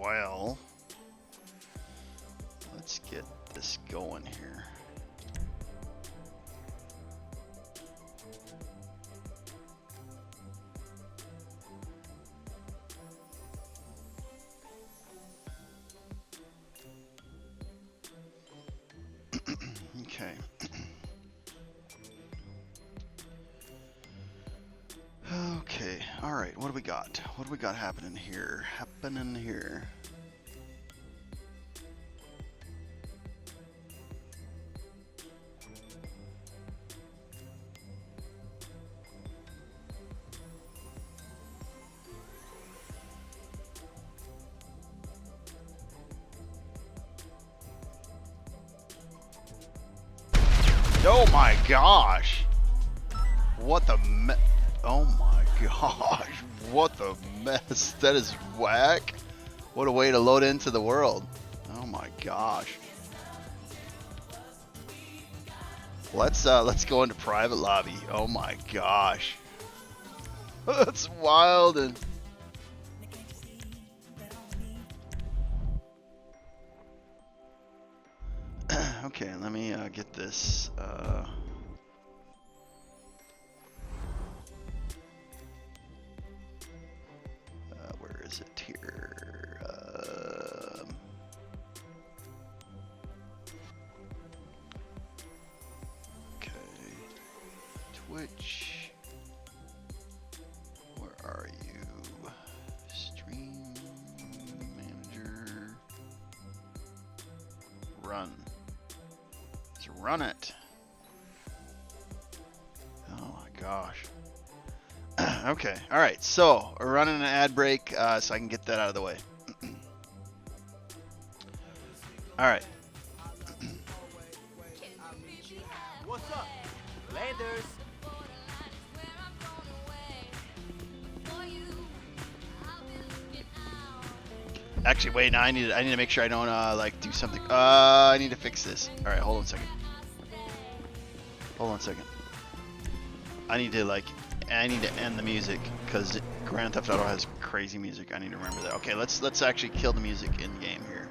well, let's get this going here. Okay. Okay, alright, what do we got? What do we got happening here? Oh my gosh! What the oh my gosh, what the mess. That is whack. What a way to load into the world. Oh my gosh. Let's go into private lobby. Oh my gosh. That's wild. And okay, let me get this where is it here? Okay. Twitch. Where are you? Stream manager. Run. Let's run it. Oh my gosh. Okay, all right, so we're running an ad break so I can get that out of the way. All right. What's up, Landers? Actually, wait, no, I need to make sure I don't like do something. I need to fix this. All right, hold on a second. Hold on a second. I need to end the music because Grand Theft Auto has crazy music. I need to remember that. Okay, let's actually kill the music in game here.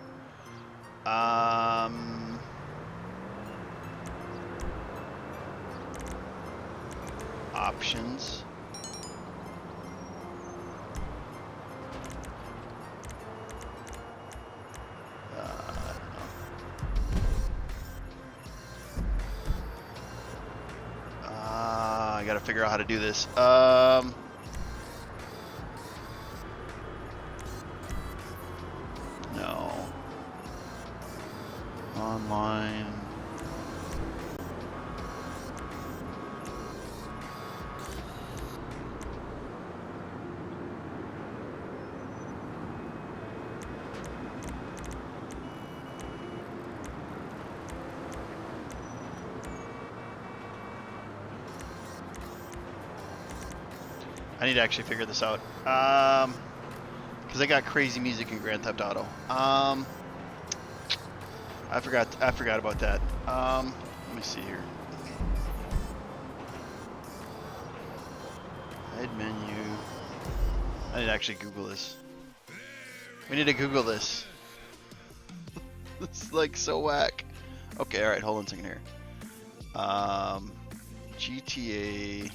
Options. I gotta figure out how to do this. No. Online. I need to actually figure this out. Because I got crazy music in Grand Theft Auto. I forgot about that. Let me see here. Head menu. I need to actually Google this. We need to Google this. It's like so whack. Okay, alright, hold on a second here. GTA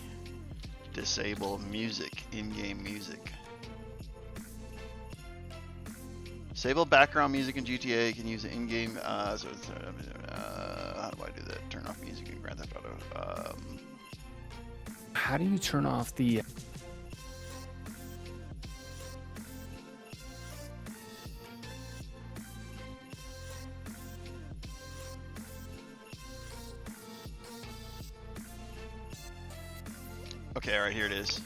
disable music, in-game music. Disable background music in GTA. You can use it in-game. How do I do that? Turn off music in Grand Theft Auto. How do you turn off the... Okay, alright, here it is.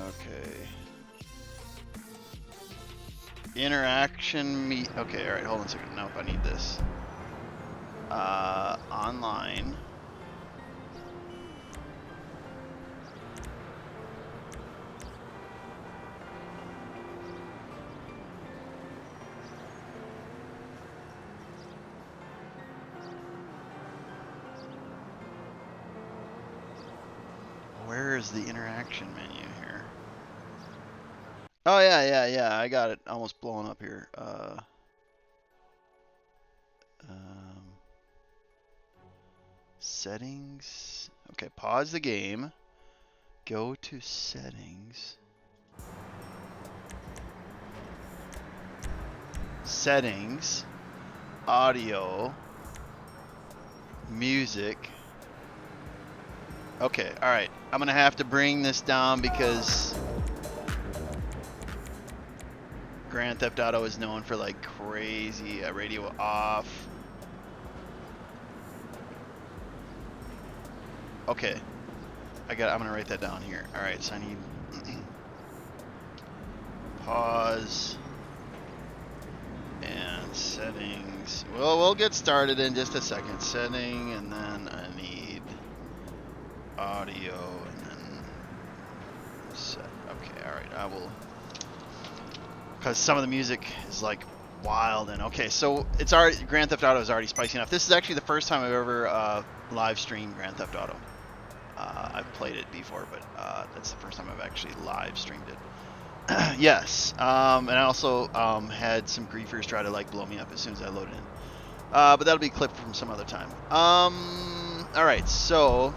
Okay. Interaction meet. Okay, alright, hold on a second. Nope, I need this. Online. the interaction menu here? Oh yeah. I got it. Almost blowing up here. Settings. Okay, pause the game. Go to settings. Settings. Audio. Music. Okay, alright. I'm gonna have to bring this down because Grand Theft Auto is known for like crazy radio off. Okay. I'm gonna write that down here. Alright, so I need pause and settings. Well, we'll get started in just a second. Setting, and then I need audio, and then set. Okay, alright, I will, because some of the music is like wild. And okay, so it's already, Grand Theft Auto is already spicy enough. This is actually the first time I've ever live streamed Grand Theft Auto. I've played it before, but that's the first time I've actually live streamed it. Yes, and I also had some griefers try to like blow me up as soon as I loaded in. But that'll be clipped from some other time. Alright, so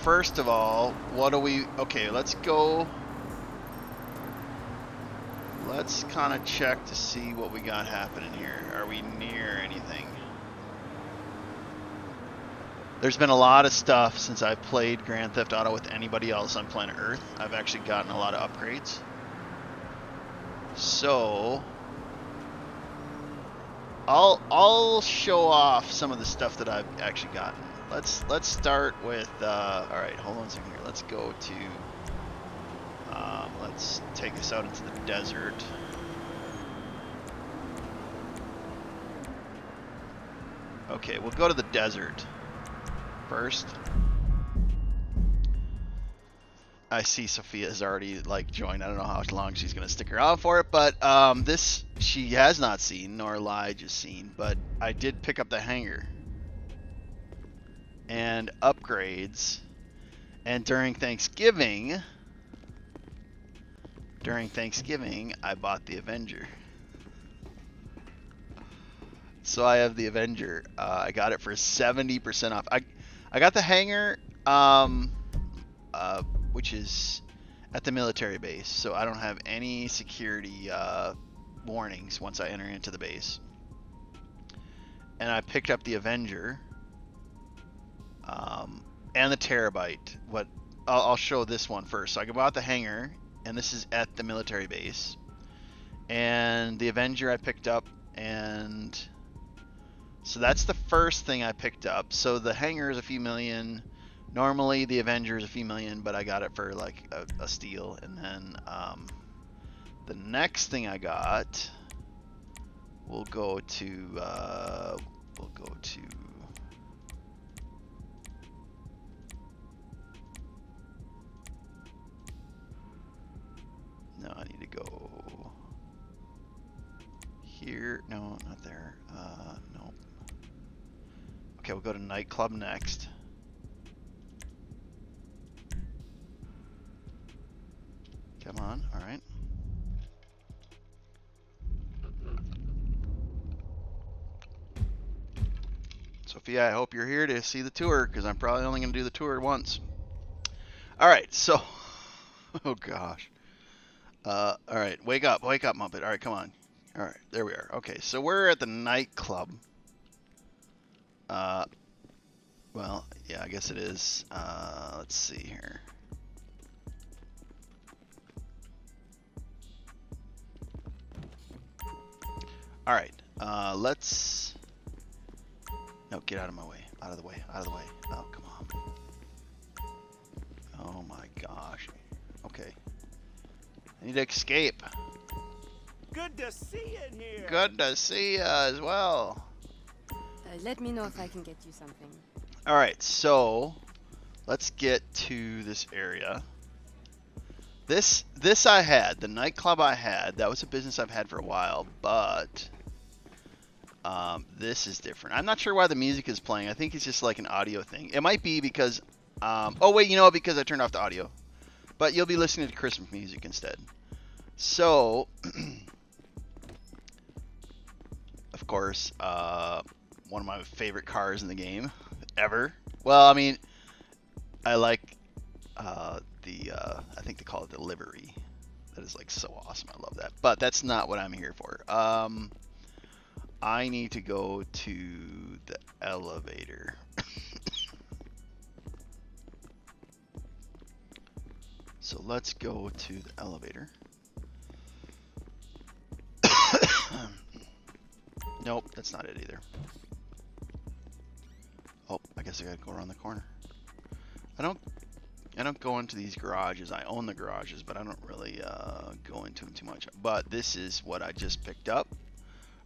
first of all, what do we, okay, let's go, let's kind of check to see what we got happening here. Are we near anything? There's been a lot of stuff since I played Grand Theft Auto with anybody else on planet Earth. I've actually gotten a lot of upgrades. So I'll show off some of the stuff that I've actually gotten. Let's start with all right, hold on a second here. Let's go to let's take us out into the desert. Okay, we'll go to the desert first. I see Sophia's already like joined. I don't know how long she's gonna stick around for it, but this she has not seen, nor Elijah's seen, but I did pick up the hangar and upgrades. And during Thanksgiving I bought the Avenger. So I have the Avenger. I got it for 70% off. I got the hangar, which is at the military base, so I don't have any security warnings once I enter into the base. And I picked up the Avenger and the Terabyte. I'll show this one first. So I bought the hangar, and this is at the military base. And the Avenger I picked up, and so that's the first thing I picked up. So the hangar is a few million. Normally the Avenger is a few million, but I got it for like a steal. And then the next thing I got, we'll go to no, I need to go here. No, not there. No. Okay, we'll go to nightclub next. Come on, all right. Sophia, I hope you're here to see the tour, because I'm probably only going to do the tour once. All right, so, oh gosh. All right, wake up, Muppet. All right, come on. All right, there we are. Okay, so we're at the nightclub. Well, yeah, I guess it is. Let's see here. All right, let's. No, get out of my way. Out of the way. Out of the way. Oh, come on. Oh my gosh. Okay. I need to escape. Good to see you in here. Good to see you as well. Let me know if I can get you something. All right, so let's get to this area. This I had, the nightclub I had, that was a business I've had for a while, but this is different. I'm not sure why the music is playing. I think it's just like an audio thing. It might be because Oh wait, you know what? Because I turned off the audio, but you'll be listening to Christmas music instead. So, of course, one of my favorite cars in the game ever. Well, I mean, I like I think they call it the livery. That is like so awesome. I love that. But that's not what I'm here for. I need to go to the elevator. So let's go to the elevator. Nope, that's not it either. Oh, I guess I gotta go around the corner. I don't go into these garages. I own the garages, but I don't really go into them too much. But this is what I just picked up. All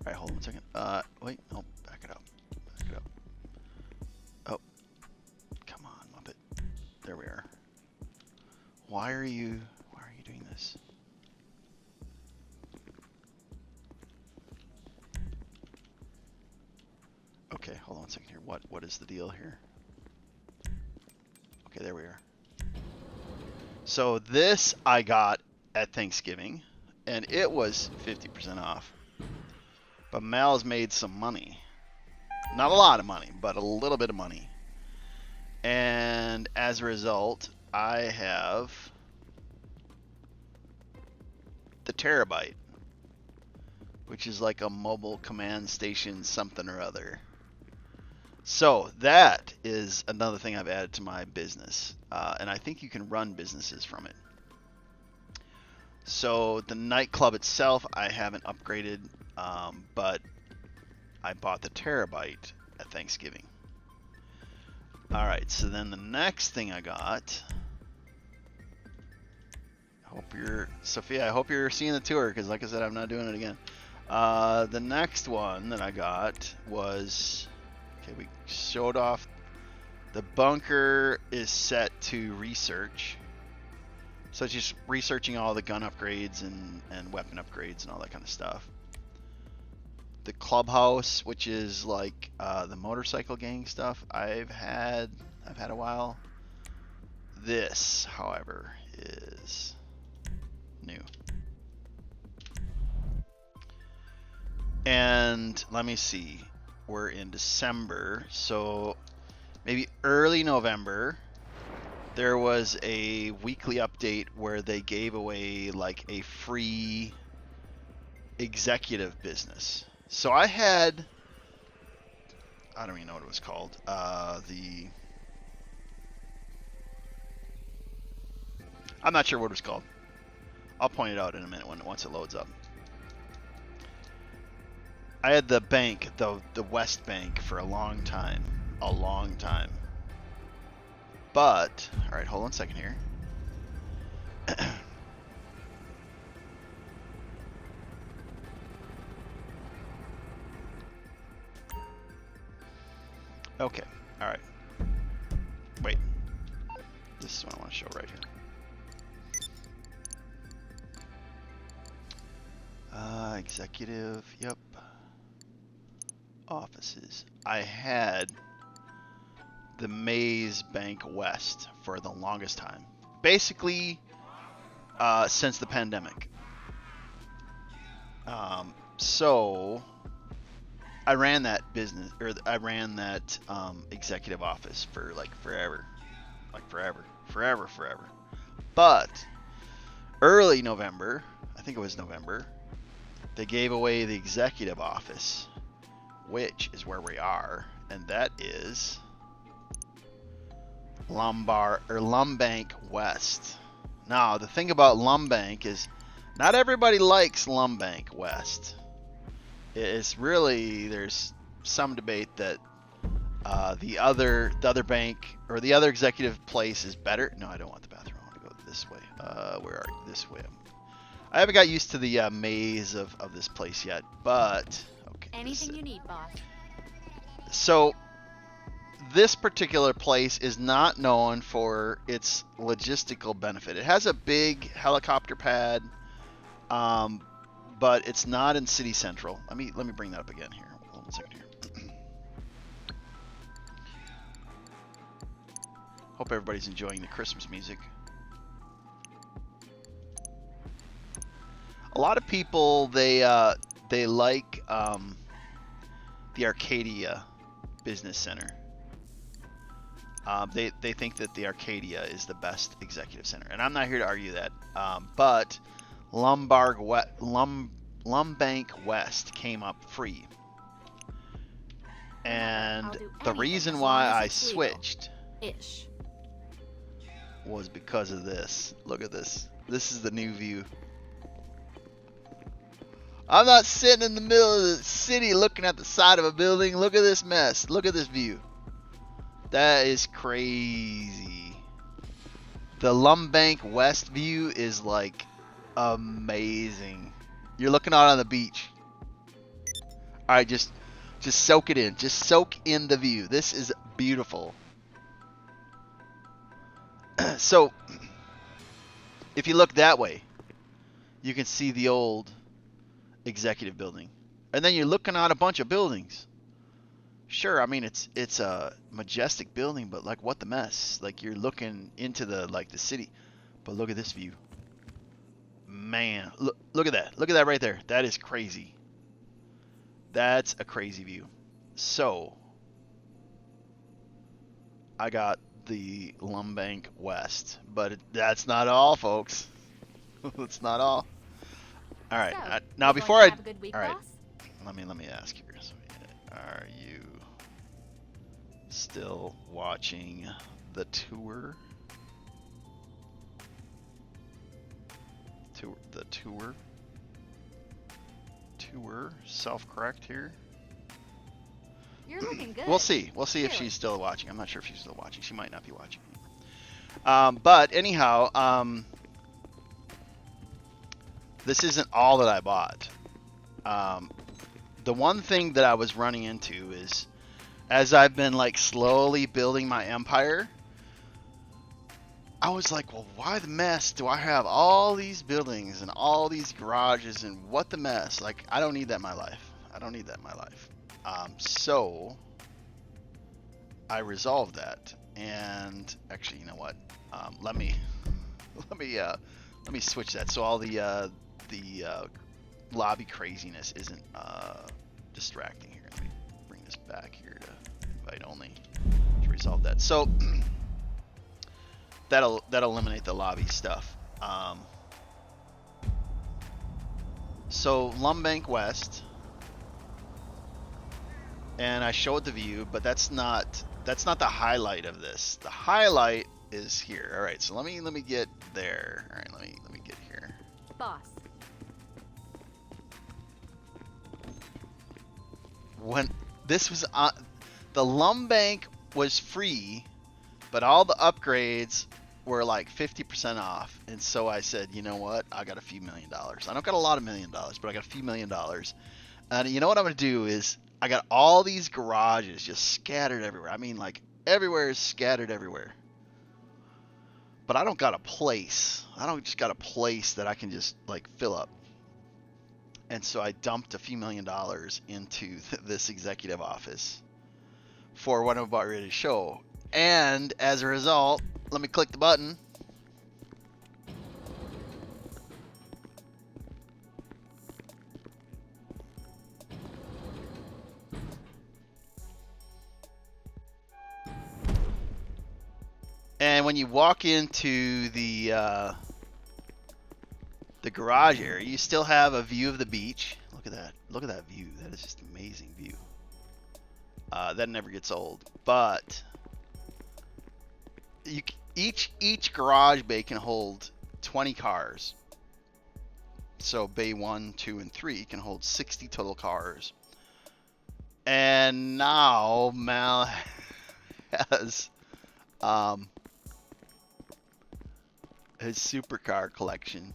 right, hold on a second. Wait, no, back it up. Back it up. Oh, come on, Muppet. There we are. Why are you doing this? Okay, hold on a second here. What is the deal here? Okay, there we are. So this I got at Thanksgiving, and it was 50% off. But Mal's made some money. Not a lot of money, but a little bit of money. And as a result, I have the Terabyte, which is like a mobile command station something or other. So that is another thing I've added to my business, and I think you can run businesses from it. So the nightclub itself I haven't upgraded, but I bought the Terabyte at Thanksgiving. Alright, so then the next thing I got, Sophia, I hope you're seeing the tour, because like I said, I'm not doing it again. The next one that I got was, okay, we showed off, the bunker is set to research. So it's just researching all the gun upgrades and weapon upgrades and all that kind of stuff. The clubhouse, which is like the motorcycle gang stuff, I've had a while. This, however, is new. And let me see, we're in December, so maybe early November there was a weekly update where they gave away like a free executive business. So I had, I don't even know what it was called, I'm not sure what it was called. I'll point it out in a minute once it loads up. I had the bank, the West Bank, for a long time. But, alright, hold on a second here. Okay, alright. Wait. This is what I want to show right here. Executive, yep. Offices. I had the Maze Bank West for the longest time. Basically, since the pandemic. So, I ran that business, or I ran that executive office for like forever. Forever. But, early November, I think it was November, they gave away the executive office, which is where we are, and that is Lumbank West. Now, the thing about Lumbank is not everybody likes Lumbank West. It's really, there's some debate that the other bank or the other executive place is better. No, I don't want the bathroom. I want to go this way. Where are you? This way. I haven't got used to the maze of this place yet, but okay. Anything you need, boss. So this particular place is not known for its logistical benefit. It has a big helicopter pad, but it's not in City Central. Let me bring that up again here. Hold on a second here. Hope everybody's enjoying the Christmas music. A lot of people, they like the Arcadia Business Center. They think that the Arcadia is the best executive center, and I'm not here to argue that. But Lumbank West came up free, and the reason why I switched was because of this. Look at this. This is the new view. I'm not sitting in the middle of the city looking at the side of a building. Look at this mess. Look at this view. That is crazy. The Lumbank West view is like amazing. You're looking out on the beach. All right, just soak it in. Just soak in the view. This is beautiful. So, if you look that way, you can see the old executive building, and then you're looking at a bunch of buildings. Sure, I mean it's a majestic building, but like what the mess? Like you're looking into the city, but look at this view. Man, look at that. Look at that right there. That is crazy. That's a crazy view. So I got the Lumbank West, but that's not all, folks. That's not all. All right. So, Now you before going I to have a good week, all right, boss? let me ask you. Are you still watching the tour? The tour self-correct here. You're looking good. We'll see. We'll see if Really? she's still watching. I'm not sure if she's still watching. She might not be watching. But anyhow, this isn't all that I bought. The one thing that I was running into is, as I've been like slowly building my empire, I was like, well, why the mess? Do I have all these buildings and all these garages, and what the mess? Like, I don't need that in my life. I don't need that in my life. So I resolved that, and actually, you know what? Let me switch that so all the lobby craziness isn't distracting here. Let me bring this back here to invite only to resolve that. So that'll eliminate the lobby stuff. So Lumbank West, and I showed the view, but that's not the highlight of this. The highlight is here. All right, so let me get there. All right, let me get here. Boss. When this was on, the Lumbank was free, but all the upgrades were like 50% off. And so I said, you know what? I got a few $1 million. I don't got a lot of $1 million, but I got a few $1 million. And you know what I'm going to do is I got all these garages just scattered everywhere. I mean, like everywhere is scattered everywhere. But I don't got a place. I don't just got a place that I can just like fill up. And so I dumped a few $1 million into this executive office for what I'm about ready to show. And as a result, let me click the button. And when you walk into the garage area, you still have a view of the beach. Look at that. Look at that view. That is just an amazing view. That never gets old. But each garage bay can hold 20 cars. So bay 1, 2, and 3 can hold 60 total cars. And now Mal has his supercar collection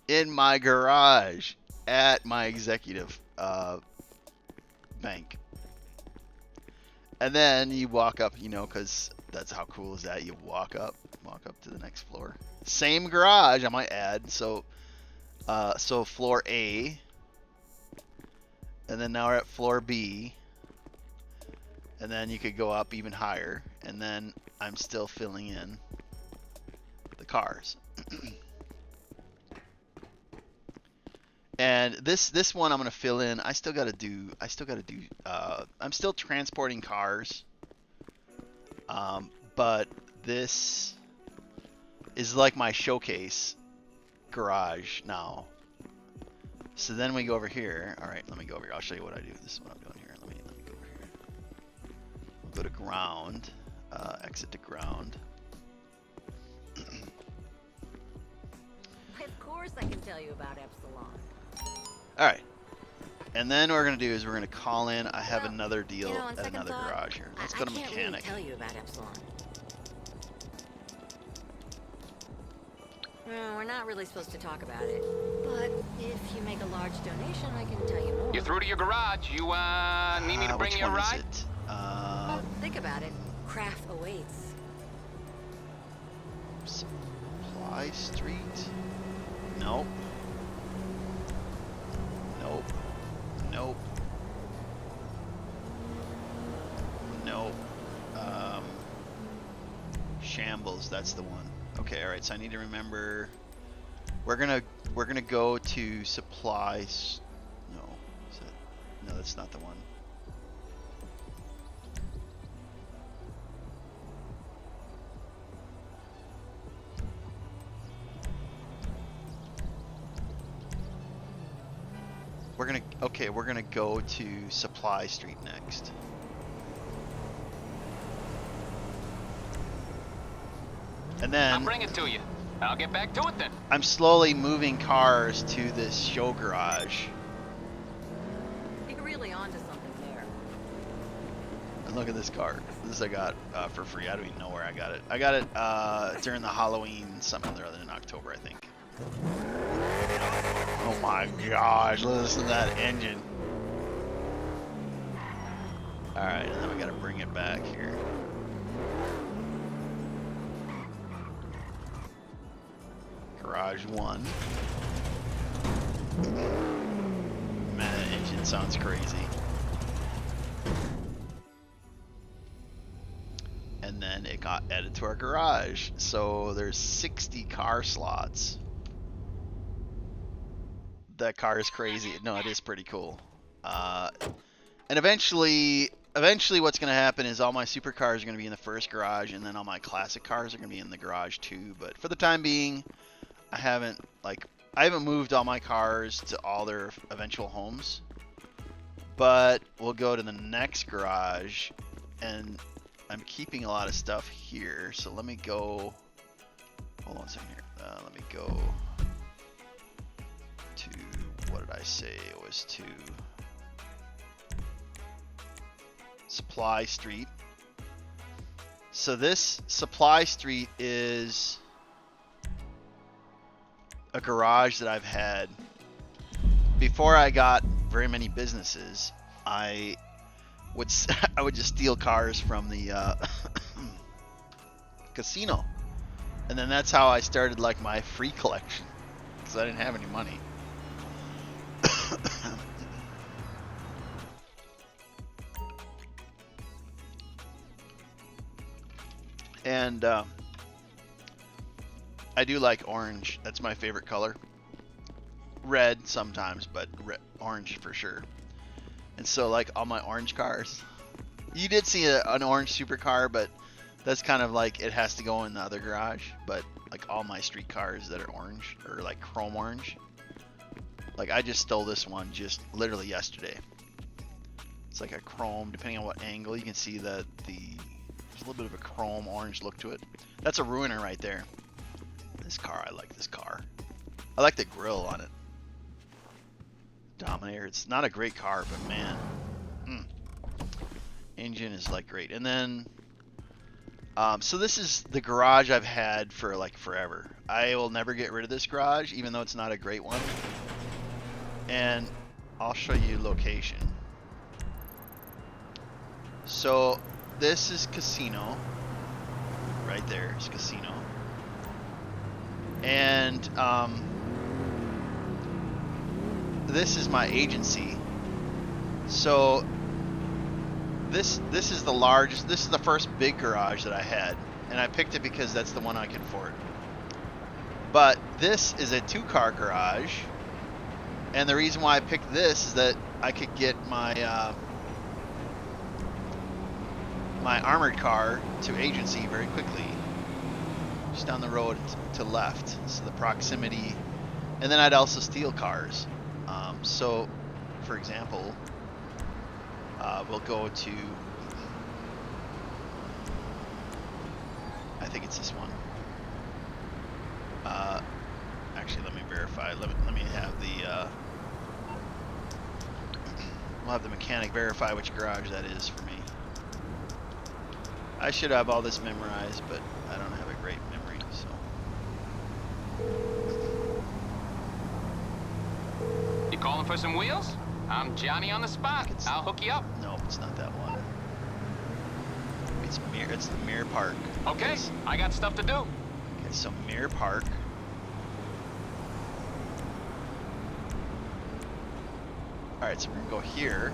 in my garage at my executive bank. And then you walk up, you know, because that's how cool is that? You walk up to the next floor. Same garage, I might add. So floor A, and then now we're at floor B, and then you could go up even higher, and then I'm still filling in the cars. And this one I'm gonna fill in. I'm still transporting cars. But this is like my showcase garage now. So then we go over here. All right, let me go over here. I'll show you what I do. This is what I'm doing here. Let me go over here. We'll go to ground. Exit to ground. Of course I can tell you about Epsilon. All right. And then what we're gonna do is we're gonna call in. I have Well, another deal you know, on at second another thought, garage here. Let's I go to can't mechanic. really tell you about Epsilon. We're not really supposed to talk about it. But if you make a large donation, I can tell you more. You're through to your garage. You need me to bring Which you a one ride? is it? Well, think about it. Craft awaits. Supply Street? Nope. Nope. Nope. Nope. Shambles, that's the one. Okay, all right. So I need to remember. We're gonna go to supplies. No, is that, no, that's not the one. We're gonna go to Supply Street next. And then I'll bring it to you. I'll get back to it then. I'm slowly moving cars to this show garage. You're really onto something there. And look at this car. This I got for free. I don't even know where I got it. I got it during the Halloween something or other in October, I think. Oh my gosh, listen to that engine. Alright, and then we gotta bring it back here. Garage 1. Man, that engine sounds crazy. And then it got added to our garage. So there's 60 car slots. That car is crazy. No, it is pretty cool. And eventually what's going to happen is all my supercars are going to be in the first garage, and then all my classic cars are going to be in the garage too. But for the time being, I haven't moved all my cars to all their eventual homes. But we'll go to the next garage, and I'm keeping a lot of stuff here. So let me go. Hold on a second here. Let me go to, what did I say? It was to Supply Street. So this Supply Street is a garage that I've had before I got very many businesses. I would just steal cars from the casino, and then that's how I started like my free collection, because I didn't have any money. And I do like orange. That's my favorite color. Red sometimes, but orange for sure. And so like all my orange cars. You did see an orange supercar, but that's kind of like it has to go in the other garage. But like all my street cars that are orange, or like chrome orange. Like I just stole this one just literally yesterday. It's like a chrome, depending on what angle. You can see that there's a little bit of a chrome orange look to it. That's a Ruiner right there. This car, I like this car. I like the grill on it. Dominator. It's not a great car, but man, engine is like great. And then, so this is the garage I've had for like forever. I will never get rid of this garage, even though it's not a great one. And I'll show you location. So this is casino. Right there is casino. And this is my agency. So this is the largest. This is the first big garage that I had, and I picked it because that's the one I can afford. But this is a 2-car garage, and the reason why I picked this is that I could get my my armored car to agency very quickly, just down the road to left. So the proximity, and then I'd also steal cars. So, for example, we'll go to, I think it's this one. Actually, let me verify. Let me have the we'll have the mechanic verify which garage that is for me. I should have all this memorized, but I don't have a great memory, so. You calling for some wheels? I'm Johnny on the spot. I'll hook you up. Nope, it's not that one. It's the Mirror Park. Okay, It's- I got stuff to do. Okay, so Mirror Park. Alright, so we're gonna go here.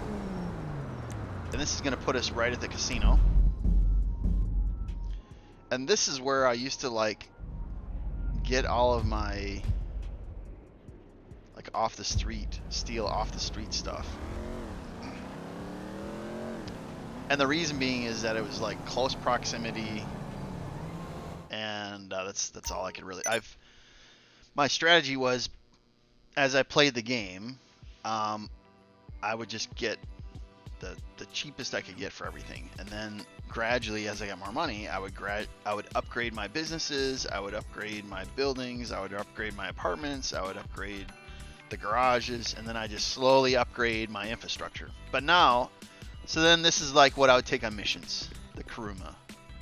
And this is gonna put us right at the casino. And this is where I used to like get all of my like off the street, steal off the street stuff. And the reason being is that it was like close proximity, and that's all I could really. My strategy was, as I played the game, I would just get the cheapest I could get for everything, and then gradually, as I got more money, I would upgrade my businesses, I would upgrade my buildings, I would upgrade my apartments, I would upgrade the garages, and then I just slowly upgrade my infrastructure. But now, so then this is like what I would take on missions, the Kuruma,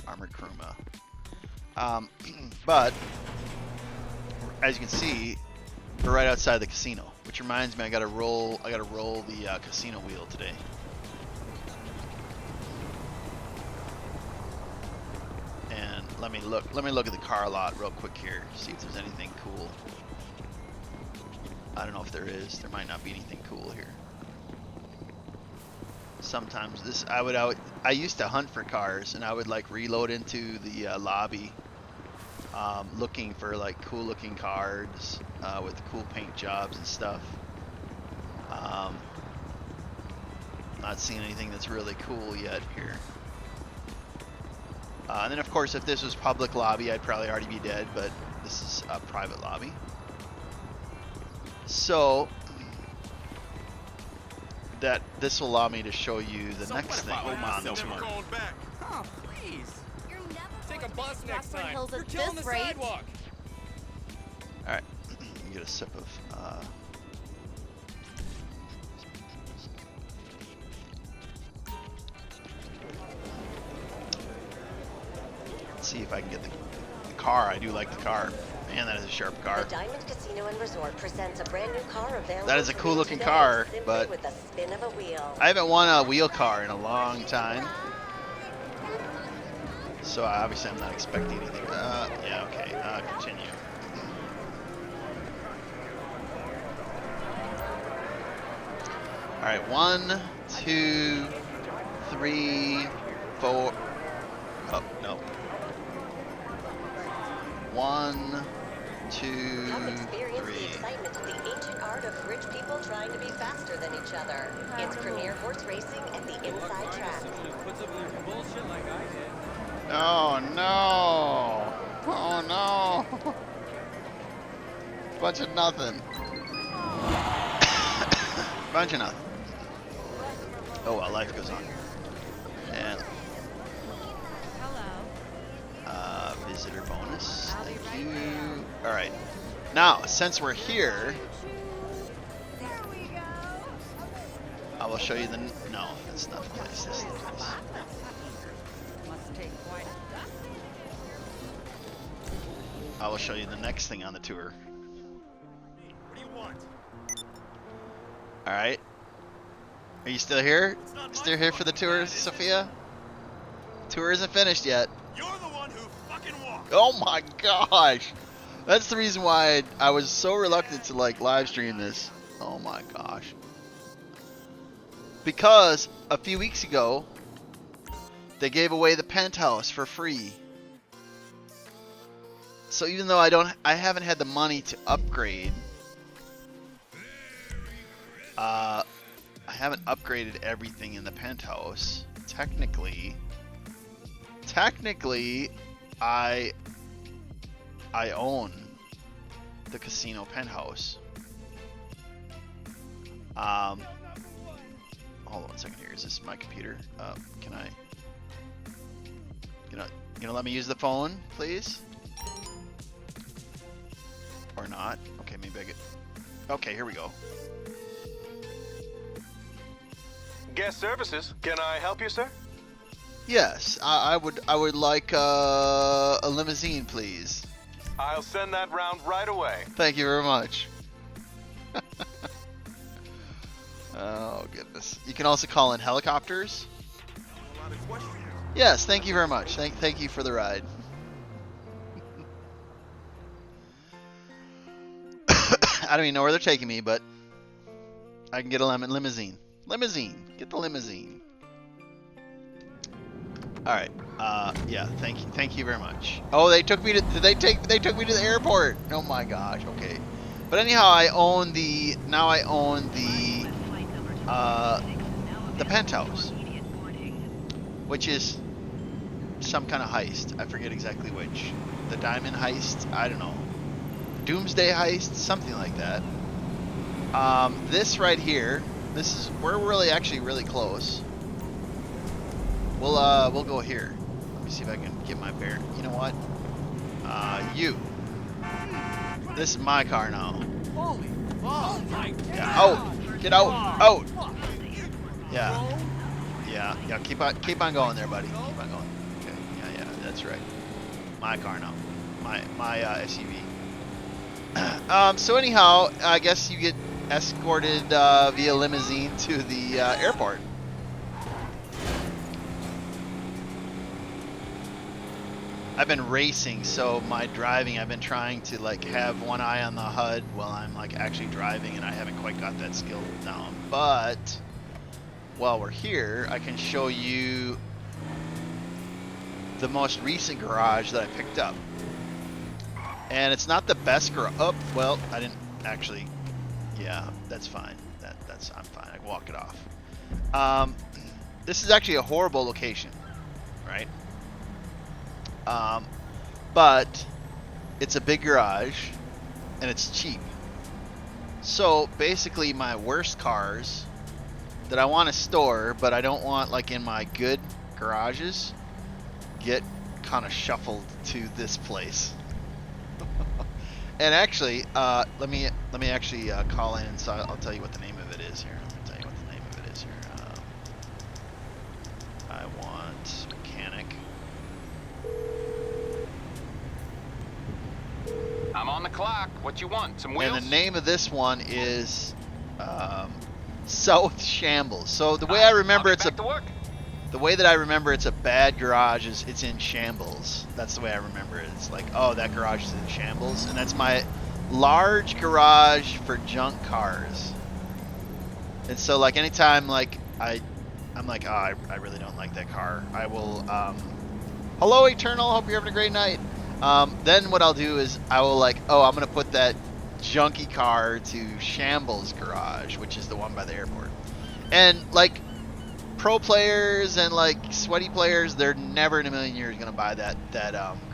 armored Kuruma. But as you can see, we're right outside the casino, which reminds me I gotta roll the casino wheel today. And let me look at the car lot real quick here, see if there's anything cool. I don't know if there is. There might not be anything cool here. Sometimes this I used to hunt for cars, and I would like reload into the lobby, looking for like cool looking cars with cool paint jobs and stuff. Not seeing anything that's really cool yet here. And then of course, if this was public lobby, I'd probably already be dead, but this is a private lobby. So that this will allow me to show you the next thing on the tour. Oh, please. Take a bus next Rockford time. Hills You're at killing this the rate. sidewalk. All right, let me get a sip of. Let's see if I can get the car. I do like the car. Man, that is a sharp car. The Diamond Casino and Resort presents a brand new car available. That is a to cool you looking today, car, simply but with the spin of a wheel. I haven't won a wheel car in a long time. So obviously I'm not expecting anything. Yeah, okay. Continue. All right, 1, 2, 3, 4. Oh no. 1, 2, Come experience 3. the excitement of the ancient art of rich people trying to be faster than each other. It's premier horse racing at the Inside Track. Oh no! Oh no! Bunch of nothing. Bunch of nothing. Oh well, life goes on. And visitor bonus. Thank you. All right. Now, since we're here, I will show you the. No, that's not the place. This is the place. I will show you the next thing on the tour. What do you want? All right. Are you still here? Still here for the tour, Sophia? Tour isn't finished yet. You're the one who fucking walked. Oh my gosh. That's the reason why I was so reluctant to like live stream this. Oh my gosh. Because a few weeks ago, They gave away the penthouse for free. So even though I haven't had the money to upgrade, I haven't upgraded everything in the penthouse. Technically, I own the casino penthouse. Hold on 1 second here. Is this my computer? Can I? You know, let me use the phone, please? Or not? Okay, maybe I get. Okay, here we go. Guest services. Can I help you, sir? Yes, I would like a limousine, please. I'll send that round right away. Thank you very much. Oh goodness! You can also call in helicopters. Yes, thank you very much. Thank you for the ride. I don't even know where they're taking me, but I can get a limousine. Get the limousine. All right. Yeah. Thank you very much. Oh, they took me to. They took me to the airport. Oh my gosh. Okay. But anyhow, I own the penthouse, which is some kind of heist. I forget exactly which. The diamond heist. I don't know. Doomsday heist, something like that. This right here. We're really close. We'll go here. Let me see if I can get my bear. You know what? This is my car now. Holy, oh my God. Yeah. Out. Get out. Out. Yeah. Yeah. Keep on going there, buddy. Keep on going. Okay. Yeah. That's right. My car now. My SUV. So anyhow, I guess you get escorted via limousine to the airport. I've been racing, so my driving, I've been trying to like have one eye on the HUD while I'm like actually driving, and I haven't quite got that skill down. But while we're here, I can show you the most recent garage that I picked up. And it's not the best garage. Oh, well, I didn't actually. Yeah, that's fine. I'm fine. I can walk it off. This is actually a horrible location, right? But it's a big garage and it's cheap. So basically my worst cars that I want to store, but I don't want like in my good garages, get kind of shuffled to this place. And actually, let me actually call in, so I'll tell you what the name of it is here. I want mechanic. I'm on the clock. What you want? Some wheels? And the name of this one is South Shambles. So the way I remember it's the way that I remember it's a bad garage is it's in shambles. That's the way I remember it. It's like, oh, that garage is in shambles, and that's my large garage for junk cars. And so like anytime like I'm like, oh, I really don't like that car, I will hello Eternal, hope you're having a great night. Then what I'll do is I will like, oh, I'm gonna put that junky car to Shambles garage, which is the one by the airport. And like pro players and like sweaty players, they're never in a million years gonna buy that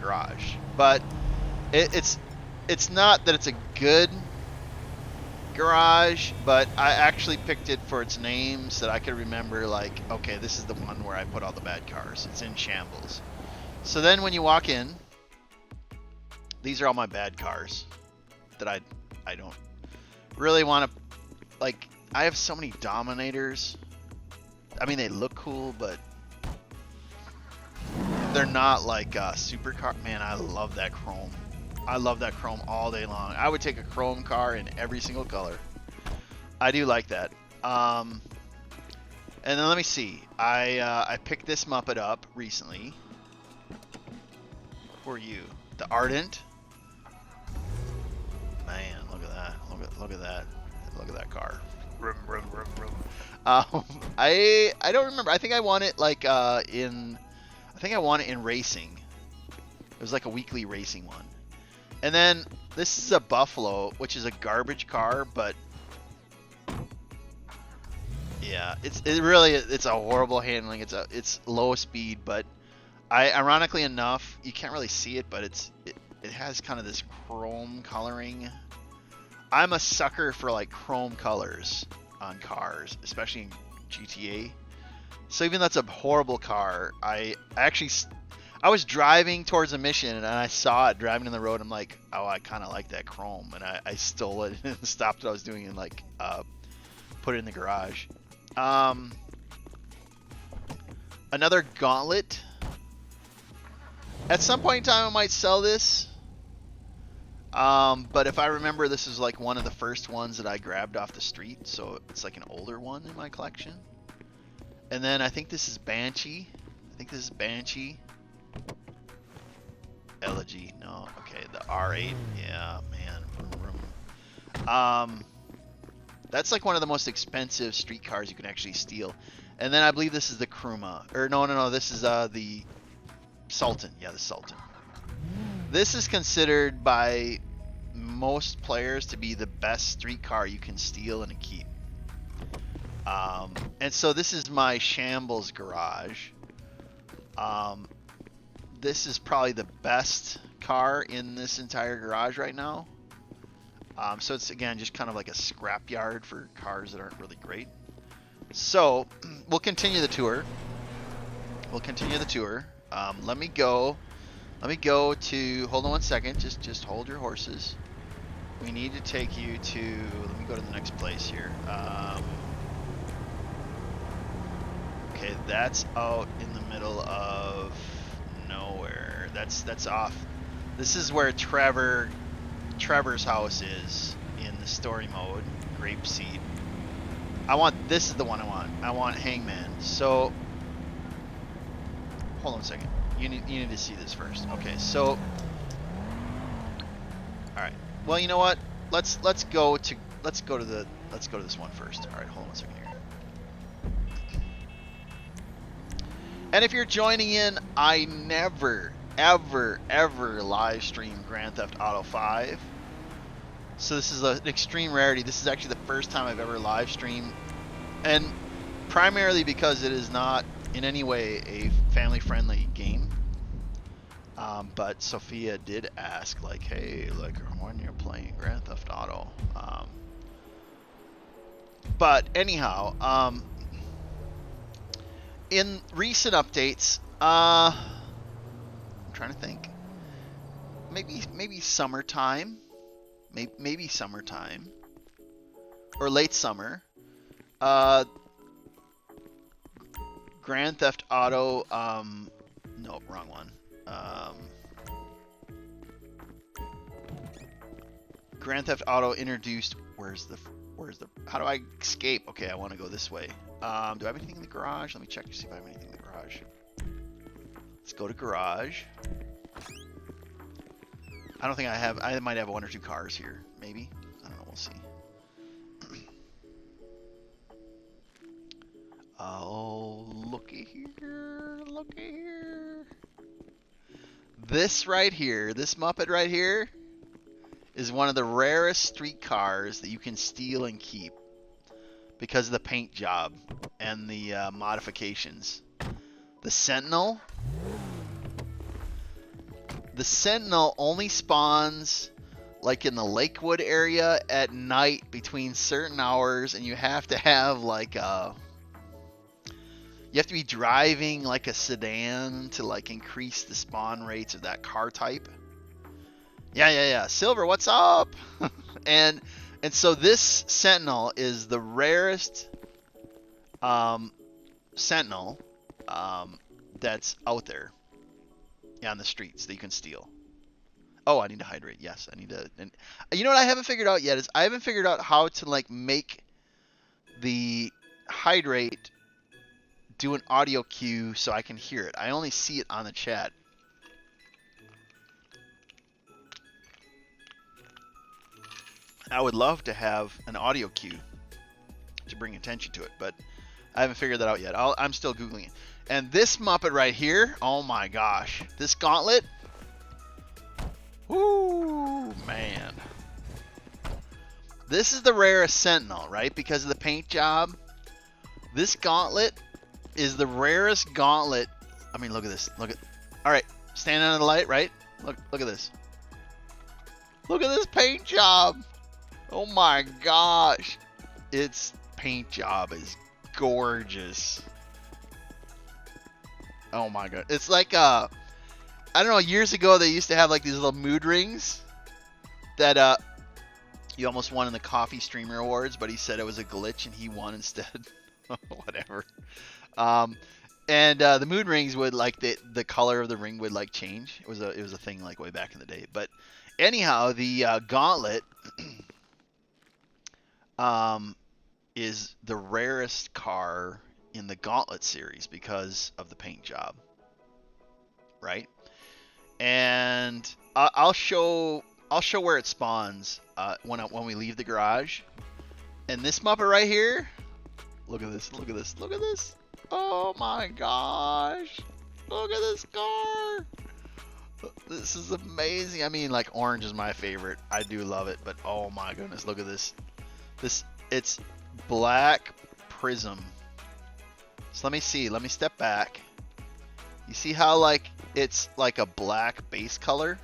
garage. But it's not that it's a good garage, but I actually picked it for its name so that I could remember like, okay, this is the one where I put all the bad cars. It's in Shambles. So then when you walk in, these are all my bad cars that I don't really want to, like, I have so many Dominators. I mean, they look cool, but they're not like supercar. Man, I love that chrome. I love that chrome all day long. I would take a chrome car in every single color. I do like that. And then let me see. I picked this Muppet up recently. Who are you? The Ardent? Man, look at that. Look at that. Look at that car. Vroom, vroom, vroom, vroom. I don't remember. I think I won it like in think I won it in racing. It was like a weekly racing one. And then this is a Buffalo, which is a garbage car, but yeah, it's a horrible handling. It's low speed, but ironically enough, you can't really see it, but it has kind of this chrome coloring. I'm a sucker for like chrome colors on cars, especially in GTA. So even though that's a horrible car, I was driving towards a mission and I saw it driving in the road. I'm like, oh, I kind of like that chrome, and I stole it and stopped what I was doing and like put it in the garage. Another gauntlet. At some point in time, I might sell this. But if I remember, this is like one of the first ones that I grabbed off the street, so it's like an older one in my collection. And then I think this is Banshee. Elegy, no, okay, the R8, yeah, man, vroom, vroom. That's like one of the most expensive street cars you can actually steal. And then I believe this is the Kruma, or no, this is the Sultan, yeah, the Sultan. This is considered by most players to be the best street car you can steal and keep. And so this is my shambles garage. This is probably the best car in this entire garage right now. So it's, again, just kind of like a scrapyard for cars that aren't really great. So we'll continue the tour. Let me go to, hold on one second, just hold your horses. We need to take you to, let me go to the next place here. Okay, that's out in the middle of nowhere. That's off. This is where Trevor's house is in the story mode. Grapeseed. This is the one I want. I want Hangman. So hold on a second. You need to see this first. Okay, so all right. Well, you know what? Let's go to this one first. All right, hold on a second here. And if you're joining in, I never, ever, ever live stream Grand Theft Auto 5. So this is an extreme rarity. This is actually the first time I've ever live streamed, and primarily because it is not in any way a family-friendly game. But Sophia did ask, like, hey, like, when you're playing Grand Theft Auto. But anyhow, in recent updates, I'm trying to think. Maybe summertime. Maybe summertime. Or late summer. Grand Theft Auto, no, wrong one. Grand Theft Auto introduced, how do I escape? Okay, I want to go this way. Do I have anything in the garage? Let me check to see if I have anything in the garage. Let's go to garage. I don't think I have, I might have one or two cars here, maybe. I don't know, we'll see. Oh, looky here. This right here, this Muppet right here, is one of the rarest street cars that you can steal and keep because of the paint job and the modifications. The Sentinel. The Sentinel only spawns like in the Lakewood area at night between certain hours, and you have to have like a... You have to be driving like a sedan to like increase the spawn rates of that car type. Yeah. Silver, what's up? and so this Sentinel is the rarest Sentinel that's out there on the streets that you can steal. Oh, I need to hydrate. Yes, I need to. And you know what I haven't figured out yet is I haven't figured out how to like make the hydrate do an audio cue so I can hear it. I only see it on the chat. I would love to have an audio cue to bring attention to it, but I haven't figured that out yet. I'm still Googling it. And this Muppet right here, oh my gosh. This gauntlet. Woo, man. This is the rarest Sentinel, right? Because of the paint job. This gauntlet is the rarest gauntlet. I mean, look at this. Look at. All right, standing under the light, right? Look at this. Look at this paint job. Oh my gosh. Its paint job is gorgeous. Oh my god. It's like I don't know, years ago they used to have like these little mood rings that you almost won in the Coffee Streamer Awards, but he said it was a glitch and he won instead. Whatever. And the mood rings would like the color of the ring would like change. It was a thing like way back in the day. But anyhow, the gauntlet is the rarest car in the Gauntlet series because of the paint job, right? And I'll show where it spawns when we leave the garage. And this Muppet right here, look at this, look at this, look at this. Oh my gosh, look at this car. This is amazing. I mean, like, orange is my favorite. I do love it, but oh my goodness, look at this. It's black prism. So let me see. Let me step back. You see how like it's like a black base color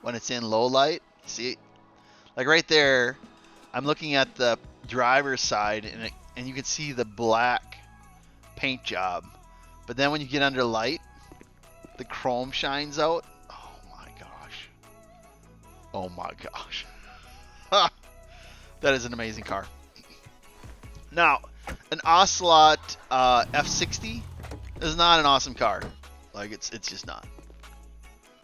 when it's in low light? See, like right there, I'm looking at the driver's side, and you can see the black paint job. But then when you get under light, the chrome shines out. Oh my gosh. Oh my gosh. That is an amazing car. Now, an Ocelot F60 is not an awesome car. Like, it's just not.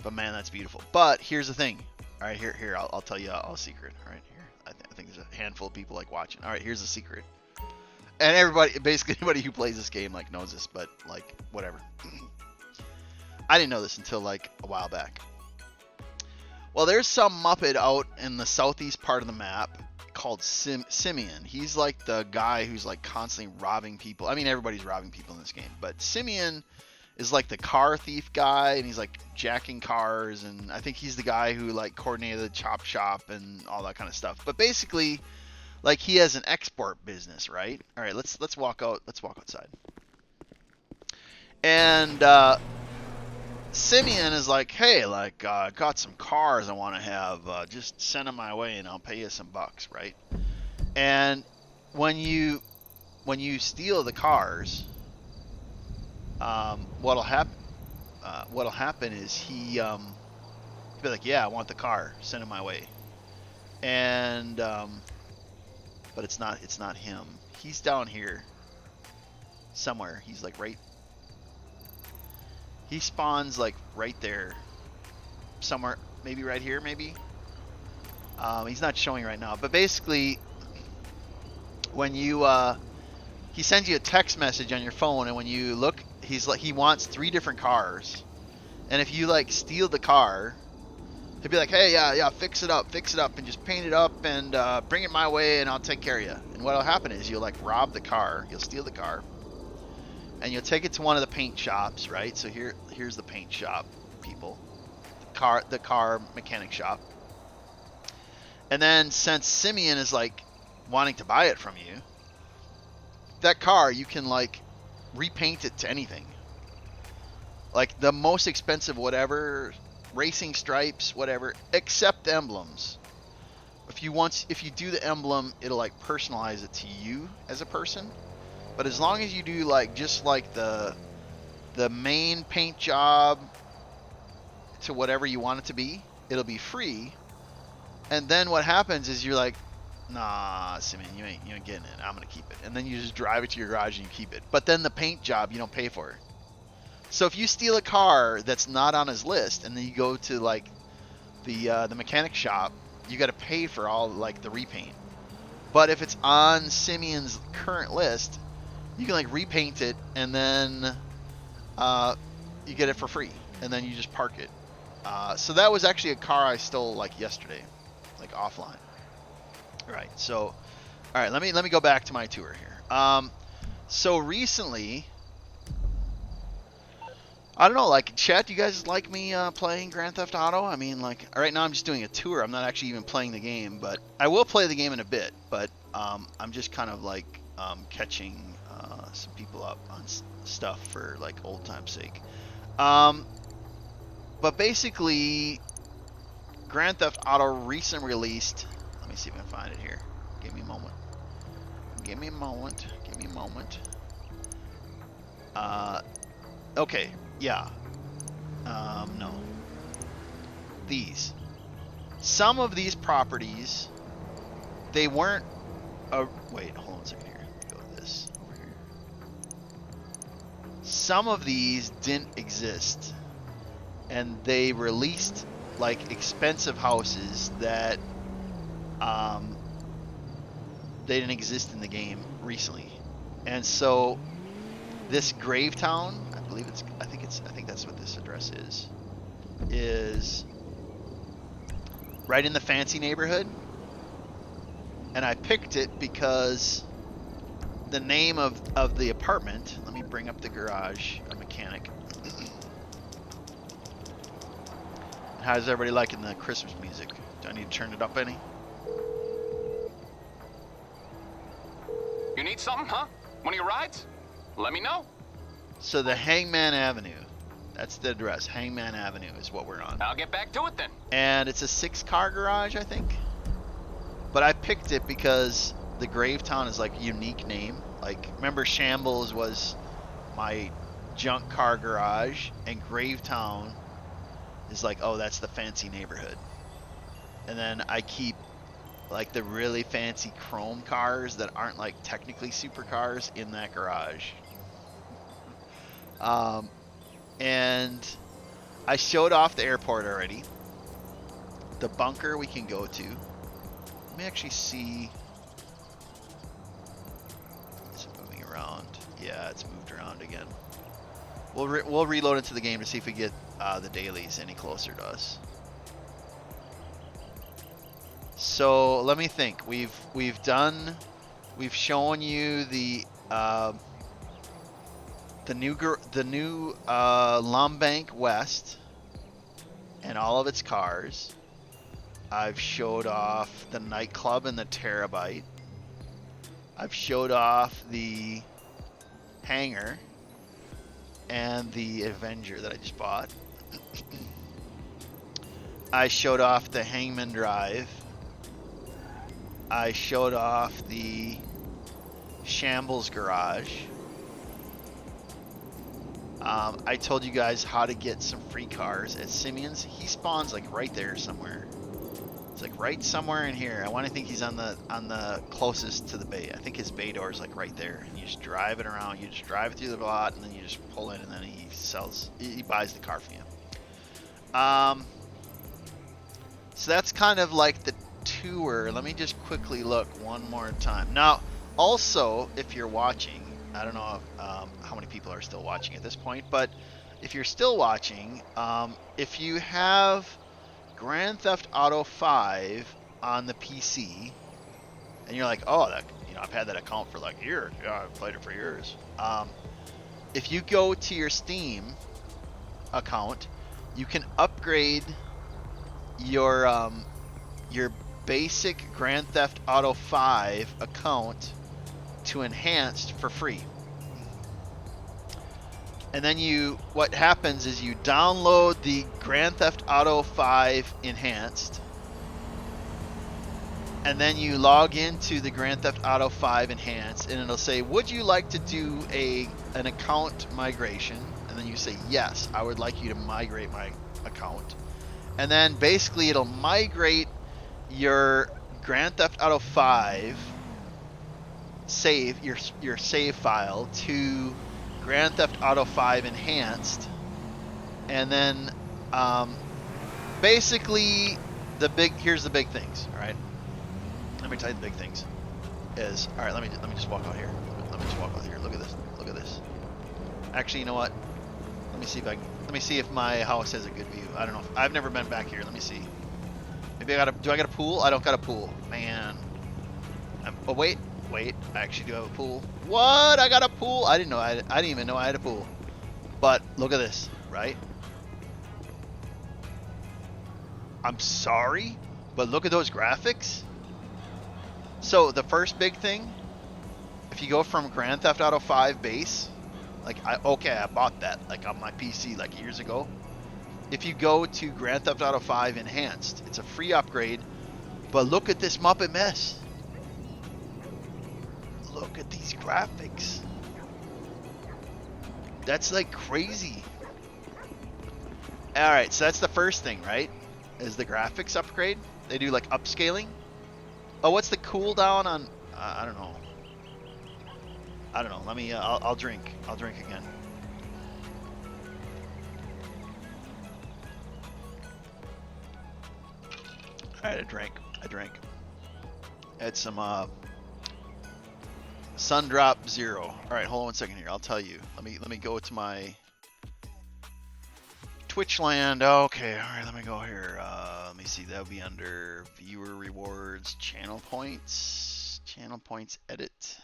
But man, that's beautiful. But here's the thing. All right, here I'll tell you a secret. All right, here. I think there's a handful of people like watching. All right, here's the secret. And everybody, basically anybody who plays this game like knows this, but like whatever. I didn't know this until like a while back. Well, there's some Muppet out in the southeast part of the map called Simeon. He's like the guy who's like constantly robbing people. I mean, everybody's robbing people in this game, but Simeon is like the car thief guy, and he's like jacking cars, and I think he's the guy who like coordinated the chop shop and all that kind of stuff. But basically, like, he has an export business, right? All right, let's walk out. Let's walk outside. And Simeon is like, hey, like, I got some cars I want to have. Just send them my way, and I'll pay you some bucks, right? And when you steal the cars, what'll happen? What'll happen is he'll be like, yeah, I want the car. Send it my way. And but it's not him. He's down here somewhere. He's like right. He spawns like right there, somewhere, maybe right here, maybe. He's not showing right now, but basically, when you he sends you a text message on your phone, and when you look, he's like, he wants 3 different cars, and if you like steal the car, he'll be like, hey, yeah, fix it up, and just paint it up, and bring it my way, and I'll take care of you. And what'll happen is you'll like rob the car, you'll steal the car, and you'll take it to one of the paint shops, right? So here's the paint shop, people. The car mechanic shop. And then since Simeon is like wanting to buy it from you, that car, you can like repaint it to anything. Like the most expensive whatever, racing stripes, whatever, except emblems. If you do the emblem, it'll like personalize it to you as a person. But as long as you do like just like the main paint job to whatever you want it to be, it'll be free. And then what happens is you're like, nah, Simeon, you ain't getting it. I'm gonna keep it. And then you just drive it to your garage and you keep it. But then the paint job you don't pay for it. So if you steal a car that's not on his list, and then you go to like the mechanic shop, you got to pay for all like the repaint. But if it's on Simeon's current list, you can like repaint it, and then you get it for free, and then you just park it. So that was actually a car I stole like yesterday, like offline. All right, so all right, let me go back to my tour here. So recently, I don't know, like, chat, do you guys like me playing Grand Theft Auto? I mean, like, right now I'm just doing a tour. I'm not actually even playing the game, but I will play the game in a bit. But I'm just kind of like catching some people up on stuff for like old time's sake. But basically, Grand Theft Auto recent released. Let me see if I can find it here. Give me a moment. Give me a moment. Give me a moment. Okay. Yeah. No. These. Some of these properties, they weren't. Wait, hold on a second here. Go to this over here. Some of these didn't exist, and they released like expensive houses that they didn't exist in the game recently, and so this Gravetown, I believe it's, I think that's what this address is right in the fancy neighborhood, and I picked it because the name of the apartment. Let me bring up the garage, a mechanic. How's everybody liking the Christmas music? Do I need to turn it up any? You need something, huh? One of your rides? Let me know. So the Hangman Avenue, that's the address. Hangman Avenue is what we're on. I'll get back to it then. And it's a 6-car garage, I think. But I picked it because the Gravetown is like a unique name. Like, remember Shambles was my junk car garage, and Gravetown is like, oh, that's the fancy neighborhood. And then I keep like the really fancy chrome cars that aren't like technically supercars in that garage. And I showed off the airport already. The bunker we can go to. Let me actually see. Is it moving around? Yeah, it's moved around again. We'll reload into the game to see if we get the dailies any closer to us. So let me think. We've shown you the new Lumbank West and all of its cars. I've showed off the nightclub and the Terabyte. I've showed off the hangar and the Avenger that I just bought. I showed off the Hangman Drive. I showed off the Shambles Garage. I told you guys how to get some free cars at Simeon's. He spawns like right there somewhere. It's like right somewhere in here. I want to think he's on the closest to the bay. I think his bay door is like right there. And you just drive it around. You just drive it through the lot, and then you just pull in, and then he buys the car from you. So that's kind of like the tour. Let me just quickly look one more time. Now, also, if you're watching, I don't know how many people are still watching at this point, but if you're still watching, if you have Grand Theft Auto 5 on the PC, and you're like, oh, that, I've had that account for like years. Yeah, I've played it for years. If you go to your Steam account, you can upgrade your basic Grand Theft Auto 5 account to enhanced for free. And then what happens is you download the Grand Theft Auto 5 enhanced, and then you log into the Grand Theft Auto 5 enhanced, and it'll say, would you like to do an account migration? And then you say, yes, I would like you to migrate my account. And then basically it'll migrate your Grand Theft Auto 5 save, your save file, to Grand Theft Auto 5 enhanced. And then basically here's the big things. All right, let me tell you the big things is, all right, let me just walk out here. Let me just walk out here. Look at this. Actually, you know what? Let me see if my house has a good view. I don't know. I've never been back here. Let me see. Maybe do I got a pool? I don't got a pool. Man. Oh, wait. Wait, I actually do have a pool. What? I got a pool? I didn't know. I didn't even know I had a pool. But look at this, right? I'm sorry, but look at those graphics. So the first big thing, if you go from Grand Theft Auto 5 base, like I bought that like on my PC like years ago. If you go to Grand Theft Auto 5 Enhanced, it's a free upgrade. But look at this Muppet mess. Look at these graphics. That's like crazy. Alright, so that's the first thing, right? Is the graphics upgrade. They do like upscaling. Oh, what's the cooldown on... I don't know. I don't know. Let me... I'll drink. I'll drink again. Alright, I drank. Had some Sundrop Zero. Alright, hold on 1 second here. I'll tell you. Let me go to my Twitch land. Okay, alright, let me go here. Let me see. That'll be under viewer rewards, channel points, edit.